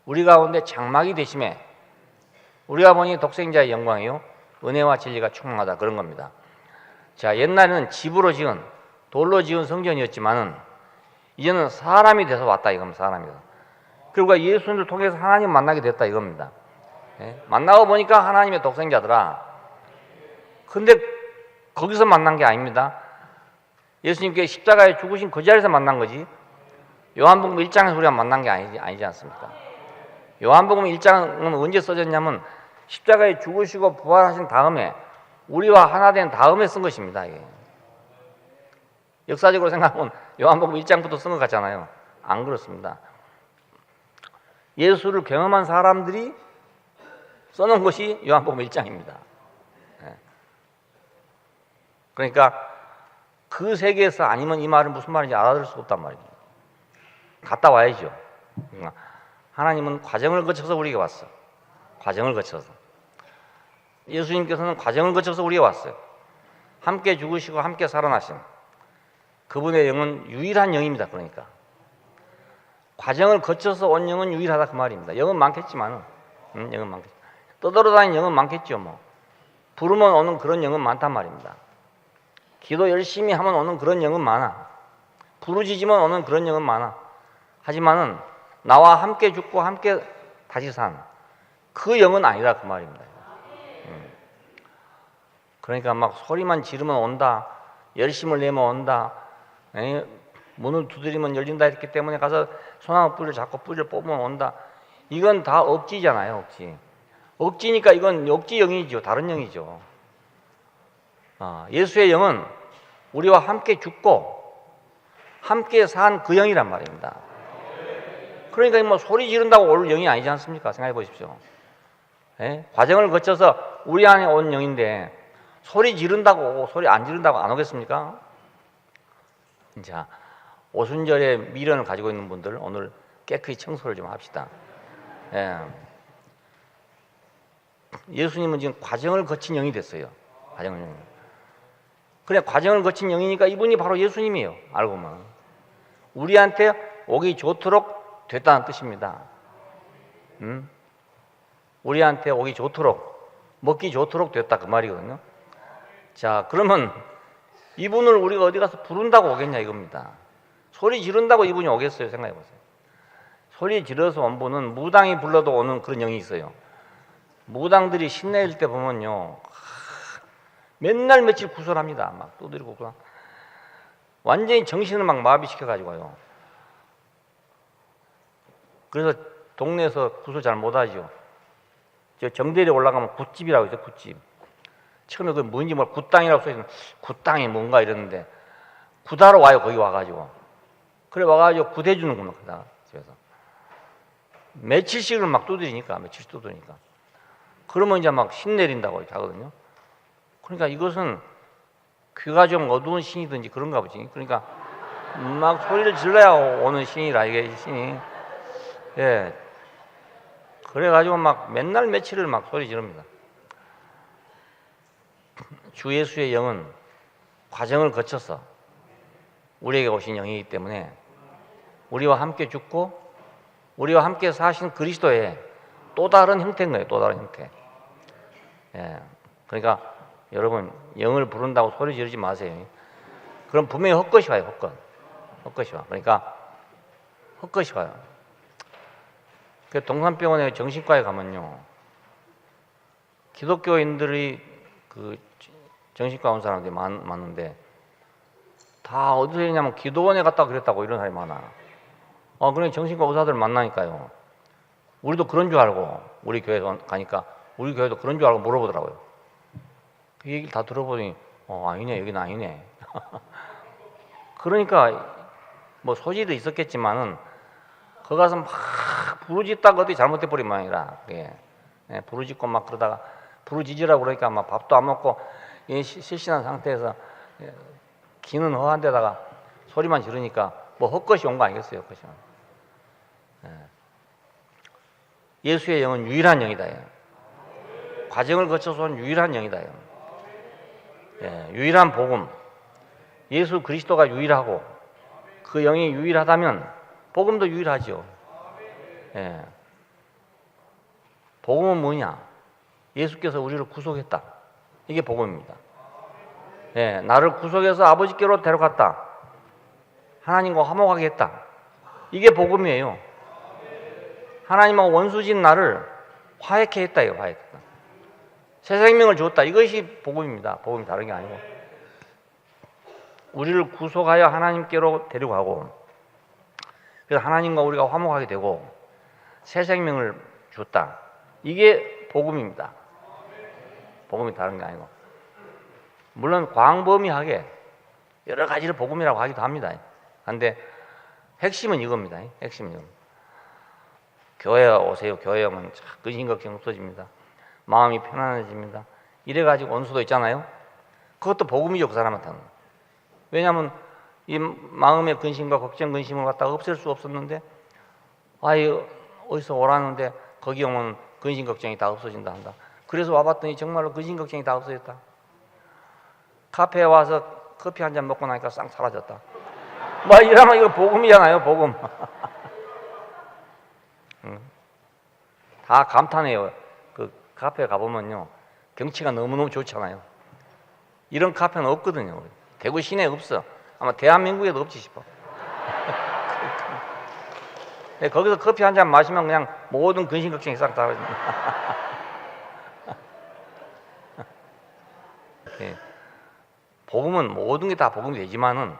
우리 가운데 장막이 되심에 우리가 보니 독생자의 영광이요 은혜와 진리가 충만하다 그런 겁니다. 자, 옛날에는 집으로 지은 돌로 지은 성전이었지만은 이제는 사람이 돼서 왔다 이겁니다. 사람이 돼서. 그리고 예수님을 통해서 하나님 만나게 됐다 이겁니다. 예? 만나고 보니까 하나님의 독생자더라. 근데 거기서 만난 게 아닙니다. 예수님께 십자가에 죽으신 그 자리에서 만난 거지. 요한복음 1장에서 우리가 만난 게 아니지 않습니까? 요한복음 1장은 언제 써졌냐면 십자가에 죽으시고 부활하신 다음에 우리와 하나 된 다음에 쓴 것입니다. 이게. 역사적으로 생각하면 요한복음 1장부터 쓴 것 같잖아요. 안 그렇습니다. 예수를 경험한 사람들이 써놓은 것이 요한복음 1장입니다. 그러니까 그 세계에서 아니면 이 말은 무슨 말인지 알아들을 수 없단 말이에요. 갔다 와야죠. 하나님은 과정을 거쳐서 우리에게 왔어. 과정을 거쳐서. 예수님께서는 과정을 거쳐서 우리에게 왔어요. 함께 죽으시고 함께 살아나신 그분의 영은 유일한 영입니다. 그러니까 과정을 거쳐서 온 영은 유일하다 그 말입니다. 영은 많겠지만, 영은 많겠. 떠돌아다니는 영은 많겠죠. 뭐 부르면 오는 그런 영은 많단 말입니다. 기도 열심히 하면 오는 그런 영은 많아. 부르짖으면 오는 그런 영은 많아. 하지만은 나와 함께 죽고 함께 다시 산 그 영은 아니다 그 말입니다. 그러니까 막 소리만 지르면 온다, 열심을 내면 온다, 문을 두드리면 열린다 했기 때문에 가서 소나무 뿌리를 잡고 뿌리를 뽑으면 온다. 이건 다 억지잖아요, 억지. 억지니까 이건 억지 영이죠, 다른 영이죠. 예수의 영은 우리와 함께 죽고 함께 산 그 영이란 말입니다. 그러니까 뭐 소리 지른다고 올 영이 아니지 않습니까? 생각해 보십시오. 과정을 거쳐서 우리 안에 온 영인데 소리 지른다고 오고 소리 안 지른다고 안 오겠습니까? 자, 오순절에 미련을 가지고 있는 분들 오늘 깨끗이 청소를 좀 합시다. 예수님은 지금 과정을 거친 영이 됐어요. 과정을 영. 그래, 과정을 거친 영이니까 이분이 바로 예수님이에요. 알고 보면 우리한테 오기 좋도록 됐다는 뜻입니다. 우리한테 오기 좋도록, 먹기 좋도록 됐다 그 말이거든요. 자, 그러면 이분을 우리가 어디 가서 부른다고 오겠냐 이겁니다. 소리 지른다고 이분이 오겠어요? 생각해 보세요. 소리 지르서 온 분은 무당이 불러도 오는 그런 영이 있어요. 무당들이 신내릴 때 보면요, 맨날 며칠 구설합니다. 막 두드리고 그냥 완전히 정신을 막 마비시켜가지고요. 그래서 동네에서 구설 잘 못하죠. 저 정대리에 올라가면 굿집이라고 있어요. 굿집. 처음에 그 뭔지 뭘 굿땅이라고 써있는 굿땅이 뭔가 이랬는데 굿하러 와요. 거기 와가지고. 그래 와가지고 굿해주는구나. 그다가 집에서 며칠씩을 막 두드리니까 며칠씩 두드리니까 그러면 이제 막 신내린다고 이렇게 하거든요. 그러니까 이것은 귀가 좀 어두운 신이든지 그런가 보지. 그러니까 막 소리를 질러야 오는 신이라 이게 신이. 예. 그래가지고 막 맨날 며칠을 막 소리 지릅니다. 주 예수의 영은 과정을 거쳐서 우리에게 오신 영이기 때문에 우리와 함께 죽고 우리와 함께 사신 그리스도의 또 다른 형태인 거예요. 또 다른 형태. 예. 그러니까 여러분 영을 부른다고 소리 지르지 마세요. 그럼 분명히 헛것이 와요. 헛것이 와. 그러니까 헛것이 와요. 그 동산병원에 정신과에 가면요, 기독교인들이 그 정신과 온 사람들이 많은데 다 어디서 했냐면 기도원에 갔다 그랬다고 이런 사람이 많아. 그래 정신과 의사들 만나니까요. 우리도 그런 줄 알고 우리 교회 가니까 우리 교회도 그런 줄 알고 물어보더라고요. 그 얘기를 다 들어보니 아니네 여기는 아니네. 그러니까 뭐 소지도 있었겠지만은 거기 가서 막 부르짖다가 어디 잘못돼 버린 모양이라 부르짖고 막 그러다가 부르짖으라고 그러니까 막 밥도 안 먹고 실신한 상태에서 기는 허한 데다가 소리만 지르니까 뭐 헛것이 온 거 아니겠어요? 헛것이. 예수의 영은 유일한 영이다. 과정을 거쳐서 온 유일한 영이다. 유일한 복음. 예수 그리스도가 유일하고 그 영이 유일하다면 복음도 유일하죠. 복음은 뭐냐? 예수께서 우리를 구속했다. 이게 복음입니다. 나를 구속해서 아버지께로 데려갔다. 하나님과 화목하게 했다. 이게 복음이에요. 하나님하고 원수진 나를 화해케 했다. 이거 화해했다. 새 생명을 주었다. 이것이 복음입니다. 복음이 다른 게 아니고 우리를 구속하여 하나님께로 데려가고 그래서 하나님과 우리가 화목하게 되고 새 생명을 줬다. 이게 복음입니다. 복음이 다른 게 아니고 물론 광범위하게 여러 가지를 복음이라고 하기도 합니다. 그런데 핵심은 이겁니다. 핵심은 이겁니다. 교회 오세요. 교회 오면 근심 걱정 없어집니다. 마음이 편안해집니다. 이래가지고 온 수도 있잖아요. 그것도 복음이죠. 그 사람한테는. 왜냐하면 이 마음의 근심과 걱정 근심을 갖다가 없앨 수 없었는데 어디서 오라는데 거기 오면 근심 걱정이 다 없어진다 한다. 그래서 와봤더니 정말로 근심 걱정이 다 없어졌다. 카페에 와서 커피 한 잔 먹고 나니까 싹 사라졌다. 뭐 이러면 이거 복음이잖아요. 복음. 다 감탄해요. 그 카페에 가보면요 경치가 너무너무 좋잖아요. 이런 카페는 없거든요. 대구 시내에 없어. 아마 대한민국에도 없지 싶어. 거기서 커피 한 잔 마시면 그냥 모든 근심 걱정이 싹 사라집니다. 복음은 모든 게 다 복음이 되지만은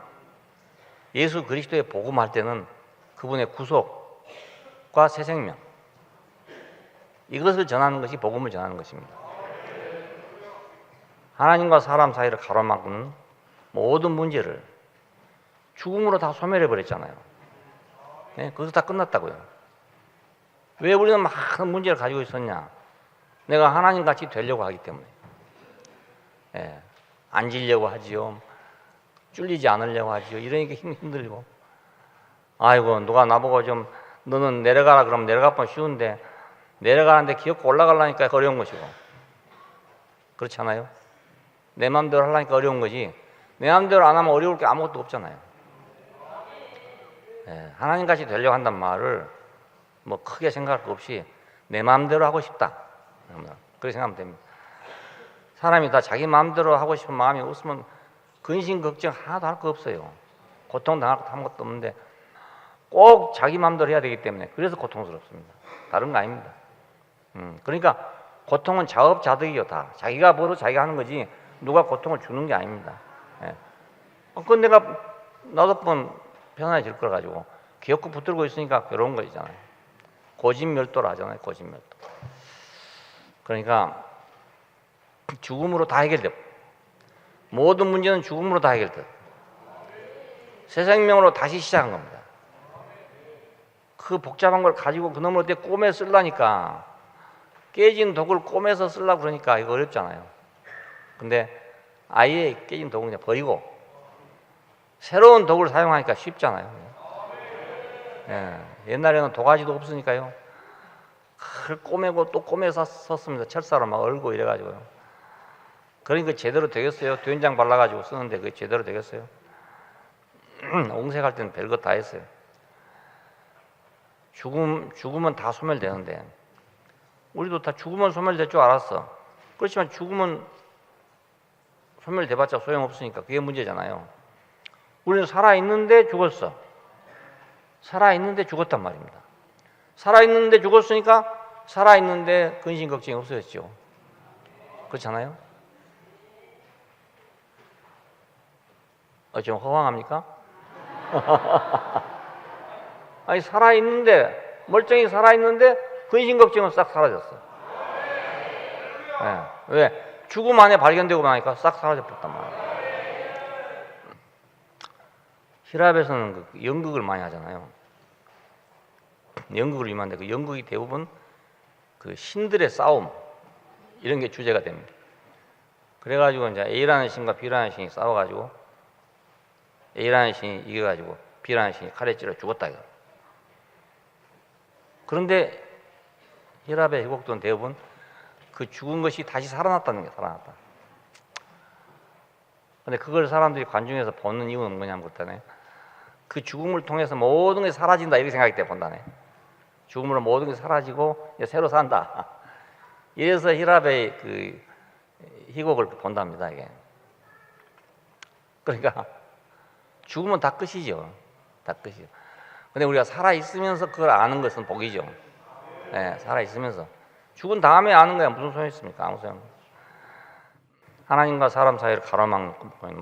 예수 그리스도의 복음할 때는 그분의 구속과 새 생명 이것을 전하는 것이 복음을 전하는 것입니다. 하나님과 사람 사이를 가로막는 모든 문제를 죽음으로 다 소멸해 버렸잖아요. 거기서 다 끝났다고요. 왜 우리는 많은 문제를 가지고 있었냐? 내가 하나님 같이 되려고 하기 때문에. 안 지려고 하지요. 쫄리지 않으려고 하지요. 이러니까 힘들고. 아이고 누가 나보고 좀 너는 내려가라 그러면 내려가 보면 쉬운데 내려가는데 기어코 올라가려니까 어려운 것이고. 그렇잖아요. 내 마음대로 하려니까 어려운 거지 내 마음대로 안 하면 어려울 게 아무것도 없잖아요. 하나님같이 되려고 한단 말을 뭐 크게 생각할 거 없이 내 마음대로 하고 싶다 그렇게 생각하면 됩니다. 사람이 다 자기 마음대로 하고 싶은 마음이 없으면 근심 걱정 하나도 할 거 없어요. 고통당할 것도 아무것도 없는데 꼭 자기 마음대로 해야 되기 때문에 그래서 고통스럽습니다. 다른 거 아닙니다. 그러니까 고통은 자업자득이요. 다 자기가 벌어 자기가 하는 거지 누가 고통을 주는 게 아닙니다. 그건 내가 나도 편안해질 걸 가지고 기어코 붙들고 있으니까 괴로운 거잖아요. 고진멸도라 하잖아요. 고진멸도. 그러니까 죽음으로 다 해결되고 모든 문제는 죽음으로 다 해결되고 새 생명으로 다시 시작한 겁니다. 그 복잡한 걸 가지고 그놈을 어떻게 꼬매 쓰려니까 깨진 독을 꼬매서 쓰려고 그러니까 이거 어렵잖아요. 근데 아예 깨진 독은 그냥 버리고 새로운 독을 사용하니까 쉽잖아요. 옛날에는 도가지도 없으니까요. 그걸 꼬매고 또 꼬매서 썼습니다. 철사로 막 얼고 이래가지고요. 그러니까 제대로 되겠어요? 된장 발라가지고 쓰는데 그게 제대로 되겠어요? 옹색할 때는 별거 다 했어요. 죽으면 다 소멸되는데 우리도 다 죽으면 소멸될 줄 알았어. 그렇지만 죽으면 소멸돼봤자 소용없으니까 그게 문제잖아요. 우리는 살아있는데 죽었어. 살아있는데 죽었단 말입니다. 살아있는데 죽었으니까 살아있는데 근심 걱정이 없어졌죠. 그렇잖아요? 좀 허황합니까? 아니 살아있는데 멀쩡히 살아있는데 근심 걱정은 싹 사라졌어. 네. 왜? 죽음 안에 발견되고 나니까 싹 사라져버렸단 말이에요. 히랍에서는 그 연극을 많이 하잖아요. 연극을 임하는데 그 연극이 대부분 그 신들의 싸움 이런 게 주제가 됩니다. 그래가지고 이제 A라는 신과 B라는 신이 싸워가지고 A라는 신이 이겨가지고 B라는 신이 칼에 찔러 죽었다 이거. 그런데 히랍의 희곡들은 대부분 그 죽은 것이 다시 살아났다는 게 살아났다. 근데 그걸 사람들이 관중에서 보는 이유는 뭐냐면 그렇다네. 그 죽음을 통해서 모든 게 사라진다 이렇게 생각하기 때문에 본다네. 죽음으로 모든 게 사라지고 이제 새로 산다. 이래서 히랍의 그 희곡을 본답니다 이게. 그러니까 죽으면 다 끝이죠. 다 끝이죠. 근데 우리가 살아 있으면서 그걸 아는 것은 복이죠. 네, 살아 있으면서 죽은 다음에 아는 거야 무슨 소용이 있습니까? 아무 소용. 하나님과 사람 사이를 가로막는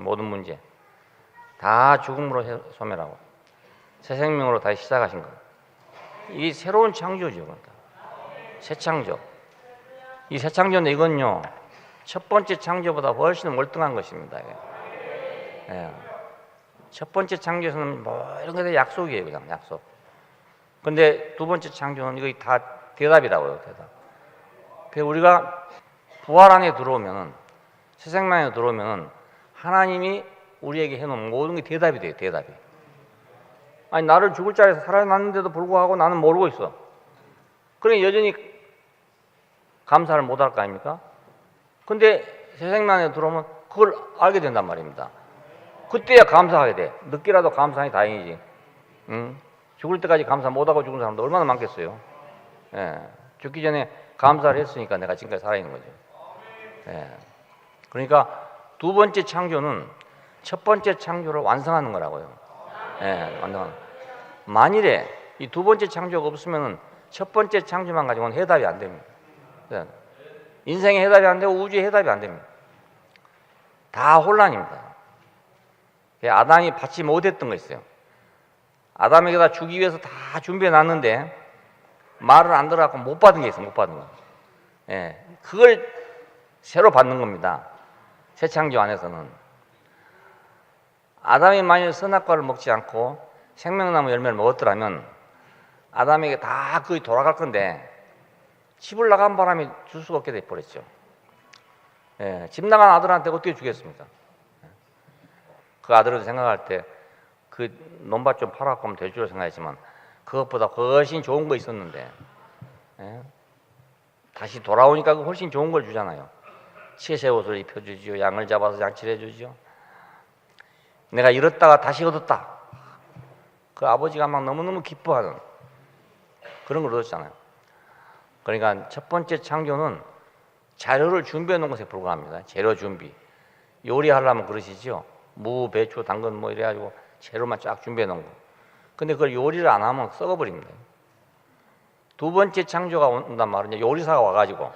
모든 문제 다 죽음으로 소멸하고 새 생명으로 다시 시작하신 거. 이게 새로운 창조죠. 그러니까 새 창조. 이 새 창조는 이건요 첫 번째 창조보다 훨씬 월등한 것입니다. 예. 첫 번째 창조에서는 뭐 이런 게 다 약속이에요, 그냥 약속. 근데 두 번째 창조는 이거 다 대답이라고요, 대답. 그래서 우리가 부활 안에 들어오면은 새 생명 안에 들어오면은 하나님이 우리에게 해놓은 모든 게 대답이 돼요, 대답이. 아니 나를 죽을 자리에서 살아났는데도 불구하고 나는 모르고 있어. 그러니 여전히 감사를 못할 거 아닙니까? 근데 새 생명 안에 들어오면 그걸 알게 된단 말입니다. 그때야 감사하게 돼. 늦게라도 감사하니 다행이지. 응? 죽을 때까지 감사 못하고 죽은 사람도 얼마나 많겠어요. 예. 죽기 전에 감사를 했으니까 내가 지금까지 살아있는 거죠. 예. 그러니까 두 번째 창조는 첫 번째 창조를 완성하는 거라고요. 예, 완성하는. 만일에 이 두 번째 창조가 없으면 첫 번째 창조만 가지고는 해답이 안 됩니다. 예. 인생의 해답이 안 되고 우주의 해답이 안 됩니다. 다 혼란입니다. 아담이 받지 못했던 거 있어요. 아담에게 다 주기 위해서 다 준비해 놨는데 말을 안 들어갖고 못 받은 게 있어요. 못 받은 거. 예, 그걸 새로 받는 겁니다. 새 창조 안에서는. 아담이 만일 선악과를 먹지 않고 생명나무 열매를 먹었더라면 아담에게 다 거의 돌아갈 건데 집을 나간 바람에 줄 수가 없게 돼버렸죠. 예, 집 나간 아들한테 어떻게 주겠습니까? 그 아들을 생각할 때 그 논밭 좀 팔아갖고 하면 될 줄 생각했지만 그것보다 훨씬 좋은 거 있었는데 예? 다시 돌아오니까 훨씬 좋은 걸 주잖아요. 채새 옷을 입혀주지요. 양을 잡아서 양치를 해주지요. 내가 잃었다가 다시 얻었다. 그 아버지가 막 너무너무 기뻐하는 그런 걸 얻었잖아요. 그러니까 첫 번째 창조는 재료를 준비해 놓은 것에 불과합니다. 재료 준비. 요리하려면 그러시죠. 무, 배추, 당근 뭐 이래가지고 재료만 쫙 준비해 놓은 거. 근데 그걸 요리를 안 하면 썩어버립니다. 두 번째 창조가 온단 말이에요. 요리사가 와가지고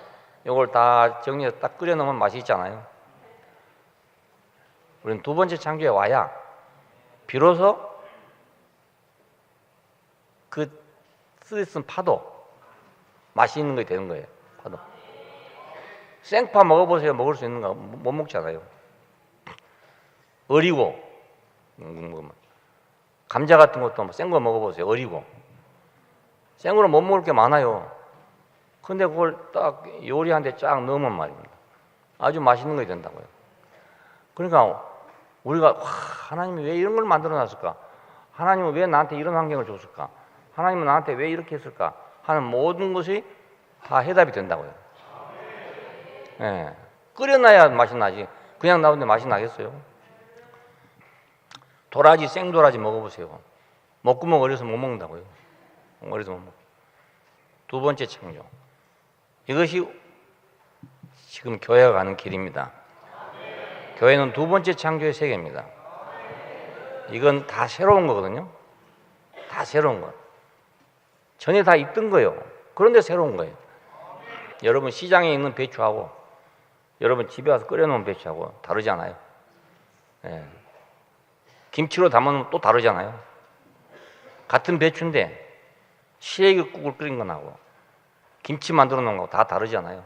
이걸 다 정리해서 딱 끓여 놓으면 맛이 있잖아요. 우리는 두 번째 창조에 와야 비로소 그 쓰쓴 파도 맛이 있는 게 되는 거예요. 파도. 생파 먹어보세요. 먹을 수 있는가? 못 먹잖아요. 어리고 감자 같은 것도 생 거 먹어보세요. 어리고 생으로 못 먹을 게 많아요. 근데 그걸 딱 요리한데 쫙 넣으면 말입니다. 아주 맛있는 게 된다고요. 그러니까 우리가 하나님이 왜 이런 걸 만들어 놨을까? 하나님은 왜 나한테 이런 환경을 줬을까? 하나님은 나한테 왜 이렇게 했을까? 하는 모든 것이 다 해답이 된다고요. 예. 끓여놔야 맛이 나지. 그냥 나오는데 맛이 나겠어요? 도라지, 생도라지 먹어보세요. 먹구멍 어려서 못 먹는다고요. 어려서 못 먹고. 두 번째 창조. 이것이 지금 교회가 가는 길입니다. 교회는 두 번째 창조의 세계입니다. 이건 다 새로운 거거든요. 다 새로운 거. 전에 다 있던 거예요. 그런데 새로운 거예요. 여러분 시장에 있는 배추하고 여러분 집에 와서 끓여놓은 배추하고 다르잖아요. 예. 김치로 담아놓으면 또 다르잖아요. 같은 배추인데 시래기국을 끓인 거하고 김치 만들어 놓은 거하고 다 다르잖아요.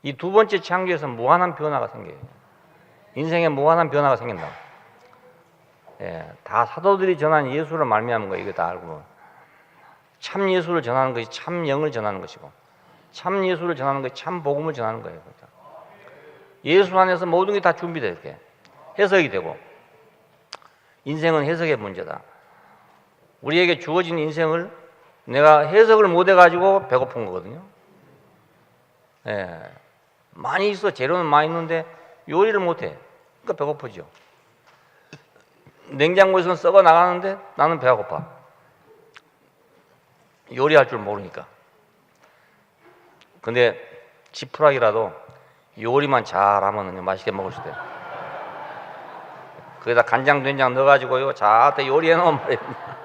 이 두 번째 창조에서 무한한 변화가 생겨요. 인생에 무한한 변화가 생긴다. 예, 다 사도들이 전한 예수를 말미암은 거예요. 이거 다 알고 참 예수를 전하는 것이 참 영을 전하는 것이고 참 예수를 전하는 것이 참 복음을 전하는 거예요. 예수 안에서 모든 게 다 준비돼요. 이렇게 해석이 되고 인생은 해석의 문제다. 우리에게 주어진 인생을 내가 해석을 못 해가지고 배고픈 거거든요. 예, 많이 있어. 재료는 많이 있는데 요리를 못해. 그러니까 배고프죠. 냉장고에서는 썩어 나가는데 나는 배가 고파. 요리할 줄 모르니까. 근데 지푸라기라도 요리만 잘하면 맛있게 먹을 수 있어요. 거기다 간장, 된장 넣어가지고요, 잘 요리해 놓으면 말입니다.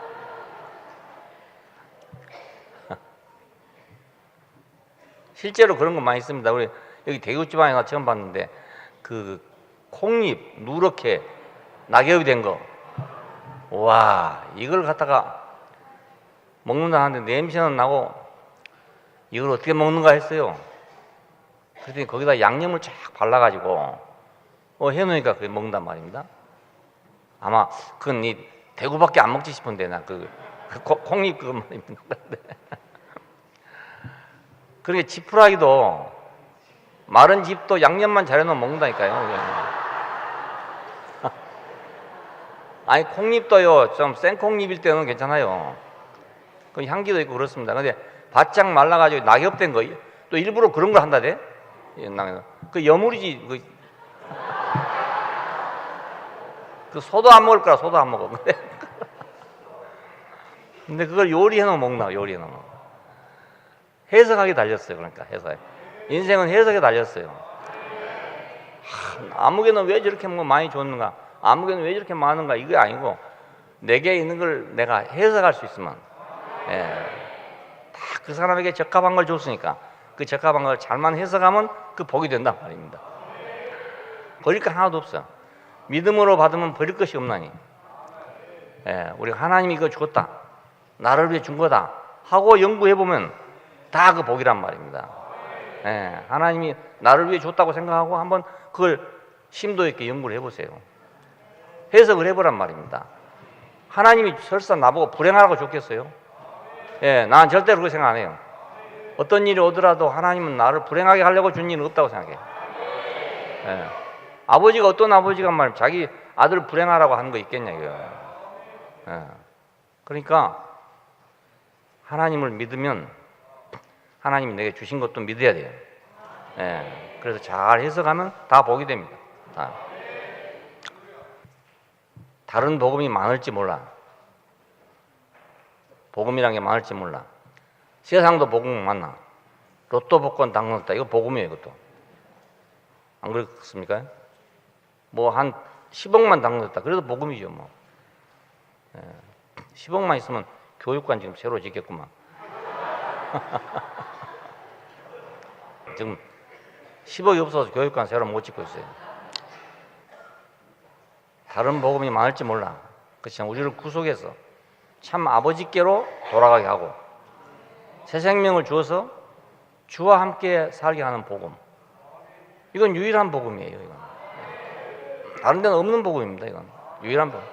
실제로 그런 거 많이 있습니다. 우리 여기 대구지방에 가 처음 봤는데 그 콩잎 누렇게 낙엽이 된 거, 와, 이걸 갖다가 먹는다 하는데 냄새는 나고 이걸 어떻게 먹는가 했어요. 그랬더니 거기다 양념을 쫙 발라가지고 해놓으니까 그게 먹는단 말입니다. 아마 그건 이 대구밖에 안 먹지 싶은데 나 그 콩잎 그거 말입니다. 그러니까 지푸라기도 마른 집도 양념만 잘해놓으면 먹는다니까요. 아니 콩잎도요 좀 생콩잎일 때는 괜찮아요. 그 향기도 있고 그렇습니다. 근데 바짝 말라가지고 낙엽된 거 또 일부러 그런 걸 한다대. 그 여물이지. 그 소도 안 먹을 거라 소도 안 먹어. 근데 그걸 요리해놓으면 먹나. 요리해놓으면 해석하게 달렸어요. 그러니까 해석. 인생은 해석에 달렸어요. 아무개는 왜 저렇게 뭐 많이 줬는가, 아무개는 왜 저렇게 많은가, 이게 아니고 내게 있는 걸 내가 해석할 수 있으면, 예, 다 그 사람에게 적합한 걸 줬으니까 그 적합한 걸 잘만 해석하면 그 복이 된단 말입니다. 버릴 거 하나도 없어. 믿음으로 받으면 버릴 것이 없나니. 예, 우리가 하나님이 이거 줬다, 나를 위해 준 거다 하고 연구해 보면 다 그 복이란 말입니다. 예, 하나님이 나를 위해 줬다고 생각하고 한번 그걸 심도 있게 연구를 해보세요. 해석을 해보란 말입니다. 하나님이 설사 나보고 불행하라고 줬겠어요? 예, 난 절대로 그렇게 생각 안 해요. 어떤 일이 오더라도 하나님은 나를 불행하게 하려고 준 일은 없다고 생각해요. 예, 아버지가 어떤 아버지가 말 자기 아들 불행하라고 하는 거 있겠냐 이거예요. 예, 그러니까 하나님을 믿으면 하나님이 내게 주신 것도 믿어야 돼요. 예, 그래서 잘 해석하면 다 복이 됩니다. 다른 복음이 많을지 몰라. 복음이란 게 많을지 몰라. 세상도 복음 많나. 로또 복권 당첨했다. 이거 복음이에요, 이것도. 안 그렇습니까? 뭐 한 10억만 당첨했다. 그래도 복음이죠, 뭐. 예, 10억만 있으면 교육관 지금 새로 짓겠구만. 지금 10억이 없어서 교육관 새로 못 짓고 있어요. 다른 복음이 많을지 몰라. 그렇지만 우리를 구속해서 참 아버지께로 돌아가게 하고 새 생명을 주어서 주와 함께 살게 하는 복음. 이건 유일한 복음이에요. 이건. 다른 데는 없는 복음입니다. 이건 유일한 복음.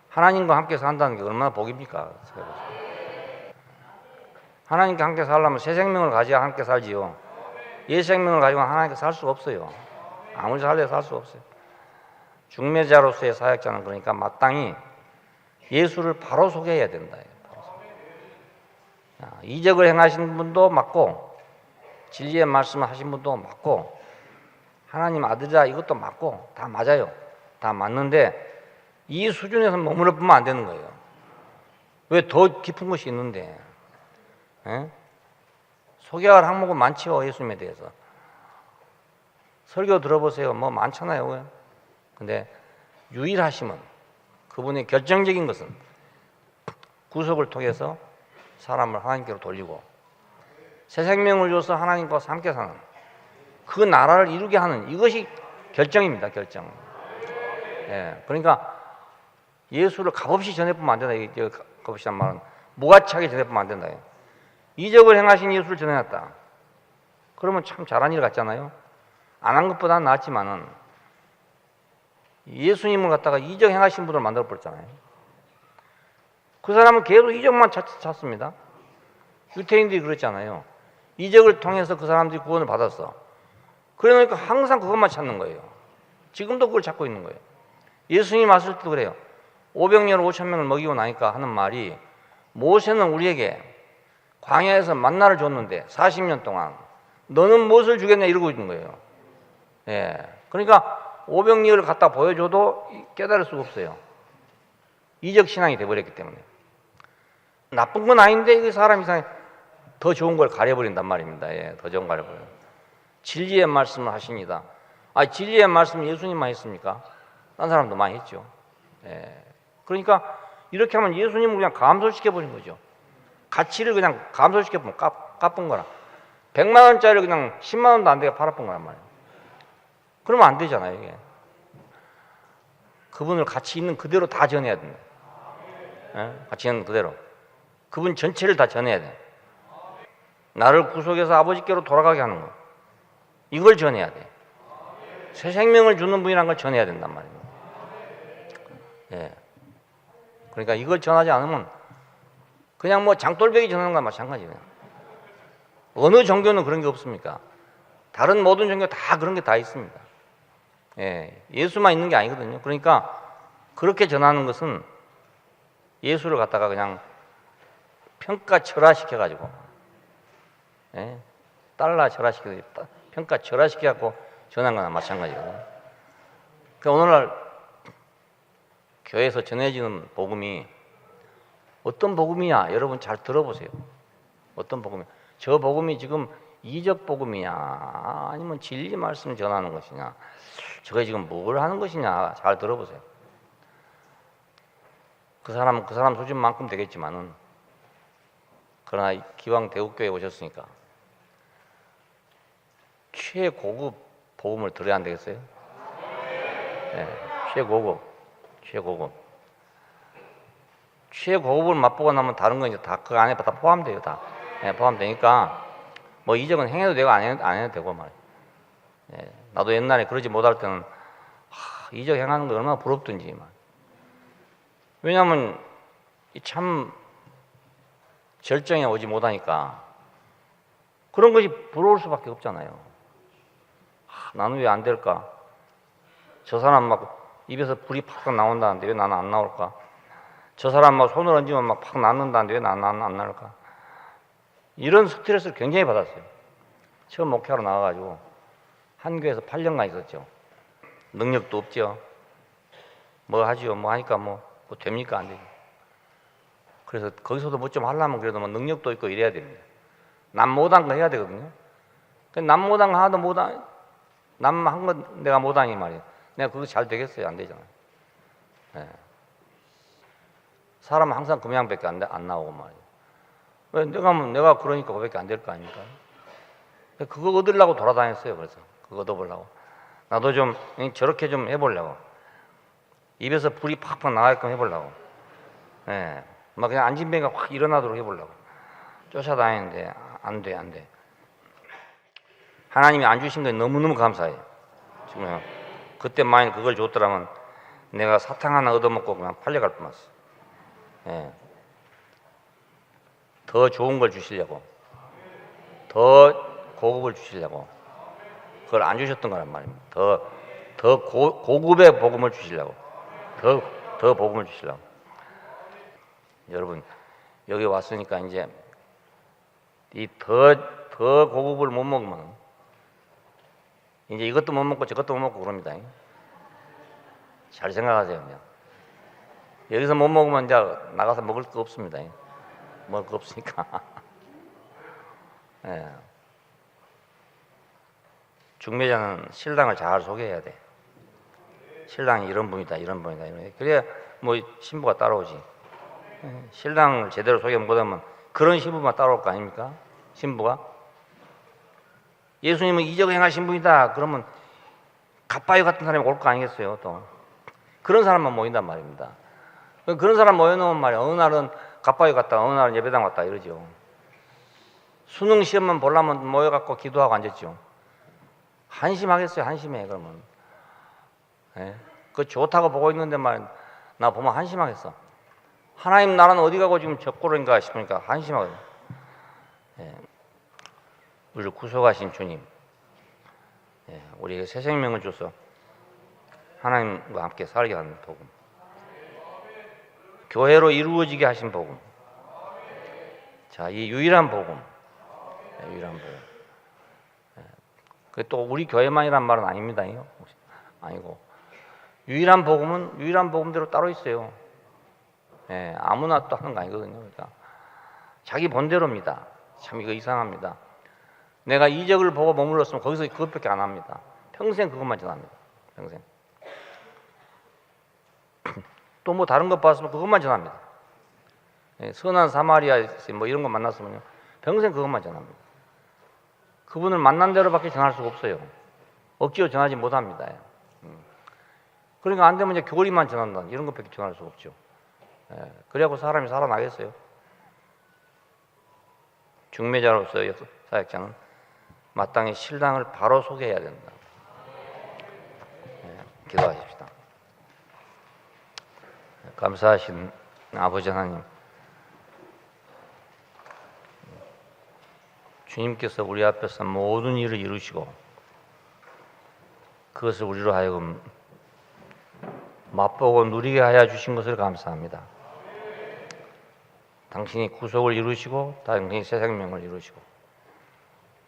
하나님과 함께 산다는 게 얼마나 복입니까? 하나님과 함께 살려면 새 생명을 가져야 함께 살지요. 옛 생명을 가지고 하나님께 살 수가 없어요. 아무리 살려 살 수가 없어요. 중매자로서의 사역자는 그러니까 마땅히 예수를 바로 소개해야 된다. 이적을 행하신 분도 맞고 진리의 말씀을 하신 분도 맞고 하나님 아들이다 이것도 맞고 다 맞아요. 다 맞는데 이 수준에서 머무르 보면 안 되는 거예요. 왜 더 깊은 것이 있는데. 에? 소개할 항목은 많지요. 예수님에 대해서 설교 들어보세요. 뭐 많잖아요. 근데 유일하심은, 그분의 결정적인 것은 구속을 통해서 사람을 하나님께로 돌리고 새 생명을 줘서 하나님과 함께 사는, 그 나라를 이루게 하는 이것이 결정입니다. 결정. 예, 그러니까 예수를 값없이 전해보면 안 된다. 이게 값없이란 말은 무가치하게 전해보면 안 된다. 이적을 행하신 예수를 전해놨다. 그러면 참 잘한 일 같잖아요. 안 한 것보다는 낫지만은 예수님을 갖다가 이적 행하신 분을 만들어 버렸잖아요. 그 사람은 계속 이적만 찾습니다. 유태인들이 그랬잖아요. 이적을 통해서 그 사람들이 구원을 받았어. 그러니까 항상 그것만 찾는 거예요. 지금도 그걸 찾고 있는 거예요. 예수님 왔을 때도 그래요. 500년 5,000명을 먹이고 나니까 하는 말이 모세는 우리에게 광야에서 만나를 줬는데 40년 동안 너는 무엇을 주겠냐 이러고 있는 거예요. 예. 그러니까 500리를 갖다 보여줘도 깨달을 수가 없어요. 이적 신앙이 돼버렸기 때문에. 나쁜 건 아닌데 이 사람 이상에 더 좋은 걸 가려버린단 말입니다. 예, 더 좋은 걸 가려버려요. 진리의 말씀을 하십니다. 아, 진리의 말씀 예수님만 했습니까? 딴 사람도 많이 했죠. 예. 그러니까 이렇게 하면 예수님을 그냥 감소시켜버린 거죠. 가치를 그냥 감소시켜보면 까쁜 거라. 100만 원짜리를 그냥 10만 원도 안 되게 팔아본 거란 말이에요. 그러면 안 되잖아요, 이게. 그분을 가치 있는 그대로 다 전해야 된다. 예? 가치 있는 그대로. 그분 전체를 다 전해야 돼. 나를 구속해서 아버지께로 돌아가게 하는 거. 이걸 전해야 돼. 새 생명을 주는 분이라는 걸 전해야 된단 말입니다. 예. 그러니까 이걸 전하지 않으면 그냥 뭐 장돌배기 전하는 거랑 마찬가지예요. 어느 종교는 그런 게 없습니까? 다른 모든 종교 다 그런 게 다 있습니다. 예. 예수만 있는 게 아니거든요. 그러니까 그렇게 전하는 것은 예수를 갖다가 그냥 평가철화시켜가지고, 예? 달러 철화시켜서 평가철화시켜갖고 전한 거나 마찬가지거든요. 그러니까 오늘날 교회에서 전해지는 복음이 어떤 복음이냐? 여러분 잘 들어보세요. 어떤 복음이냐? 저 복음이 지금 이적 복음이냐? 아니면 진리 말씀을 전하는 것이냐? 저게 지금 뭘 하는 것이냐? 잘 들어보세요. 그 사람은 그 사람 수준만큼 되겠지만은, 그러나 기왕 대국교회에 오셨으니까 최고급 복음을 들어야 안 되겠어요? 네, 최고급을 맛보고 나면 다른 건 이제 다 그 안에 다 포함돼요. 다 네, 포함되니까 뭐 이적은 행해도 되고 안 해도 되고 말이에요. 네, 나도 옛날에 그러지 못할 때는 이적 행하는 거 얼마나 부럽든지 말. 왜냐하면 참 절정에 오지 못하니까 그런 것이 부러울 수밖에 없잖아요. 나는 왜 안 될까? 저 사람 막 입에서 불이 팍 나온다는데 왜 나는 안 나올까? 저 사람 막 손을 얹으면 막 팍 낳는다는데 왜 나는 안 나올까? 이런 스트레스를 굉장히 받았어요. 처음 목회하러 나와가지고 한교에서 8년간 있었죠. 능력도 없죠. 뭐 하지요? 뭐 하니까 뭐 됩니까? 안 되죠. 그래서 거기서도 뭐 좀 하려면 그래도 뭐 능력도 있고 이래야 됩니다. 남 못한 거 해야 되거든요. 남 못한 거 하나도 못한, 남 한 건 내가 못하니 말이에요. 내가 그거 잘 되겠어요? 안 되잖아요. 네. 사람은 항상 그 모양밖에 안 나오고 말이에요. 왜 내가 그러니까 그밖에 안 될 거 아닙니까? 그거 얻으려고 돌아다녔어요. 그래서 그거 얻어보려고. 나도 좀 저렇게 좀 해보려고. 입에서 불이 팍팍 나가게끔 해보려고. 예. 막 그냥 안진뱅이가 확 일어나도록 해보려고. 쫓아다니는데 안 돼. 하나님이 안 주신 게 너무너무 감사해요. 지금 그때 만약 그걸 줬더라면 내가 사탕 하나 얻어먹고 그냥 팔려갈 뻔했어. 예. 더 좋은 걸 주시려고, 더 고급을 주시려고 그걸 안 주셨던 거란 말입니다. 더 고급의 복음을 주시려고, 더 복음을 주시려고. 여러분 여기 왔으니까 이제 이 더 고급을 못 먹으면 이제 이것도 못 먹고 저것도 못 먹고 그럽니다. 잘 생각하세요. 그냥. 여기서 못 먹으면 이제 나가서 먹을 거 없습니다. 먹을 거 없으니까. 예. 중매자는 신랑을 잘 소개해야 돼. 신랑이 이런 분이다. 그래야 뭐 신부가 따라오지. 신랑을 제대로 소개 못하면 그런 신부만 따라올 거 아닙니까? 신부가. 예수님은 이적 행하신 분이다. 그러면 갓바위 같은 사람이 올 거 아니겠어요? 또 그런 사람만 모인단 말입니다. 그런 사람 모여놓으면 말이야. 어느 날은 갓바위 갔다, 어느 날은 예배당 갔다 이러죠. 수능 시험만 보려면 모여갖고 기도하고 앉았죠. 한심하겠어요? 한심해. 그러면 그 좋다고 보고 있는데 말이야, 나 보면 한심하겠어. 하나님 나라는 어디 가고 지금 적고로인가 싶으니까 한심하거든요. 우리를 구속하신 주님, 우리에게 새 생명을 줘서 하나님과 함께 살게 하는 복음, 교회로 이루어지게 하신 복음, 자, 이 유일한 복음, 유일한 복음. 그게 또 우리 교회만이란 말은 아닙니다. 아니고 유일한 복음은 유일한 복음대로 따로 있어요. 아무나 또 하는 거 아니거든요. 그러니까 자기 본대로입니다. 참 이거 이상합니다. 내가 이적을 보고 머물렀으면 거기서 그것밖에 안 합니다. 평생 그것만 전합니다. 평생. 또 뭐 다른 것 봤으면 그것만 전합니다. 선한 사마리아 뭐 이런 거 만났으면 평생 그것만 전합니다. 그분을 만난 대로밖에 전할 수가 없어요. 억지로 전하지 못합니다. 그러니까 안 되면 이제 교리만 전한다. 이런 것밖에 전할 수가 없죠. 그래갖고 사람이 살아나겠어요. 중매자로서 사역자는 마땅히 신랑을 바로 소개해야 된다. 기도하십시다. 감사하신 아버지 하나님, 주님께서 우리 앞에서 모든 일을 이루시고 그것을 우리로 하여금 맛보고 누리게 하여 주신 것을 감사합니다. 당신이 구속을 이루시고 당신이 새 생명을 이루시고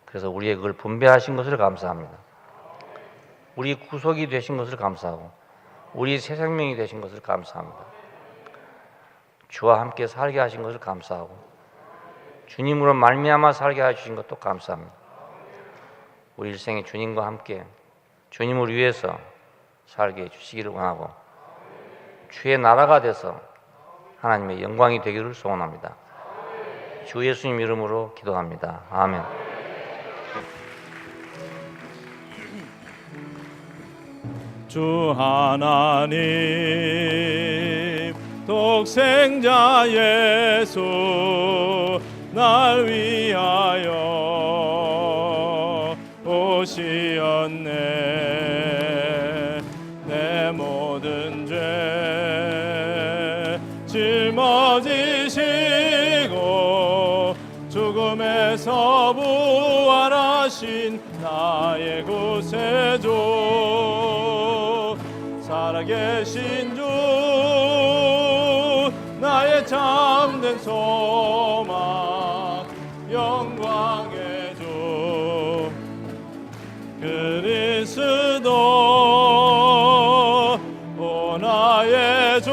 그래서 우리의 그걸 분배하신 것을 감사합니다. 우리 구속이 되신 것을 감사하고 우리 새 생명이 되신 것을 감사합니다. 주와 함께 살게 하신 것을 감사하고 주님으로 말미암아 살게 해주신 것도 감사합니다. 우리 일생에 주님과 함께 주님을 위해서 살게 해주시기를 원하고 주의 나라가 돼서 하나님의 영광이 되기를 소원합니다. 주 예수님 이름으로 기도합니다. 아멘. 주 하나님 독생자 예수 날 위하여 오시었네. 내 모든 죄 짊어지시고 죽음에서 부활하신 나의 구세주, 살아계신 주 나의 참된 소망, 영광의 주 그리스도. 오 나의 주님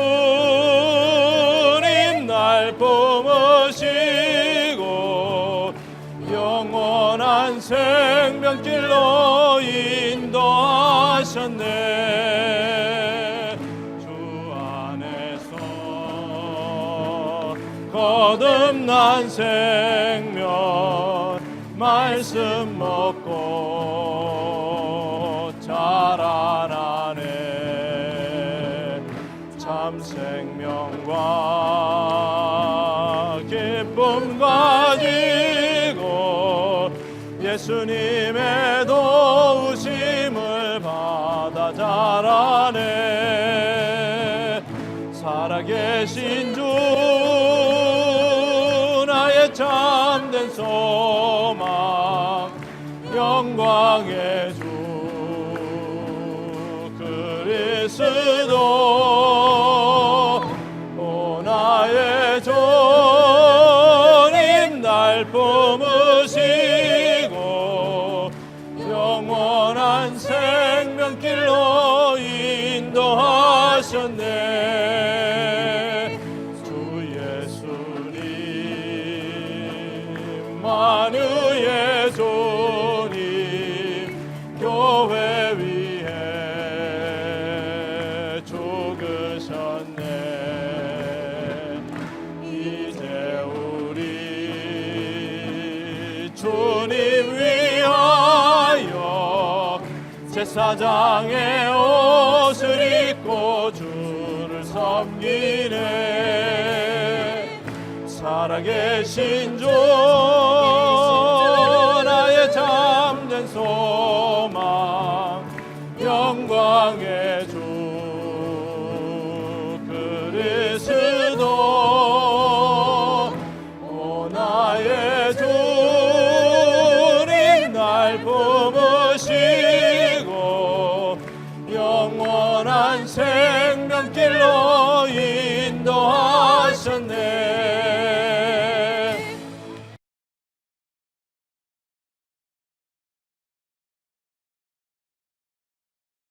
날 품으시고 영원한 생명길로 인도하셨네. 주 안에서 거듭난 생명 말씀 먹고 자라나네. 참 생명과 기쁨 가지고 예수님의 도우심을 받아 자라네. 살아계신 주 나의 참된 소망, 영광의 주 그리스도. 오 나의 주님 날 품으시고 영원한 생명길로 인도하셨네. 주 예수님 만유의 주님 교회 위해 죽으셨네. 이제 우리 주님 위하여 제사장의 옷을 입고 주를 섬기네. 살아계신 주 나의 잠든 소망 영광의 주 그리스도 오 나의 주님 날 품으시고 영원한 생명길로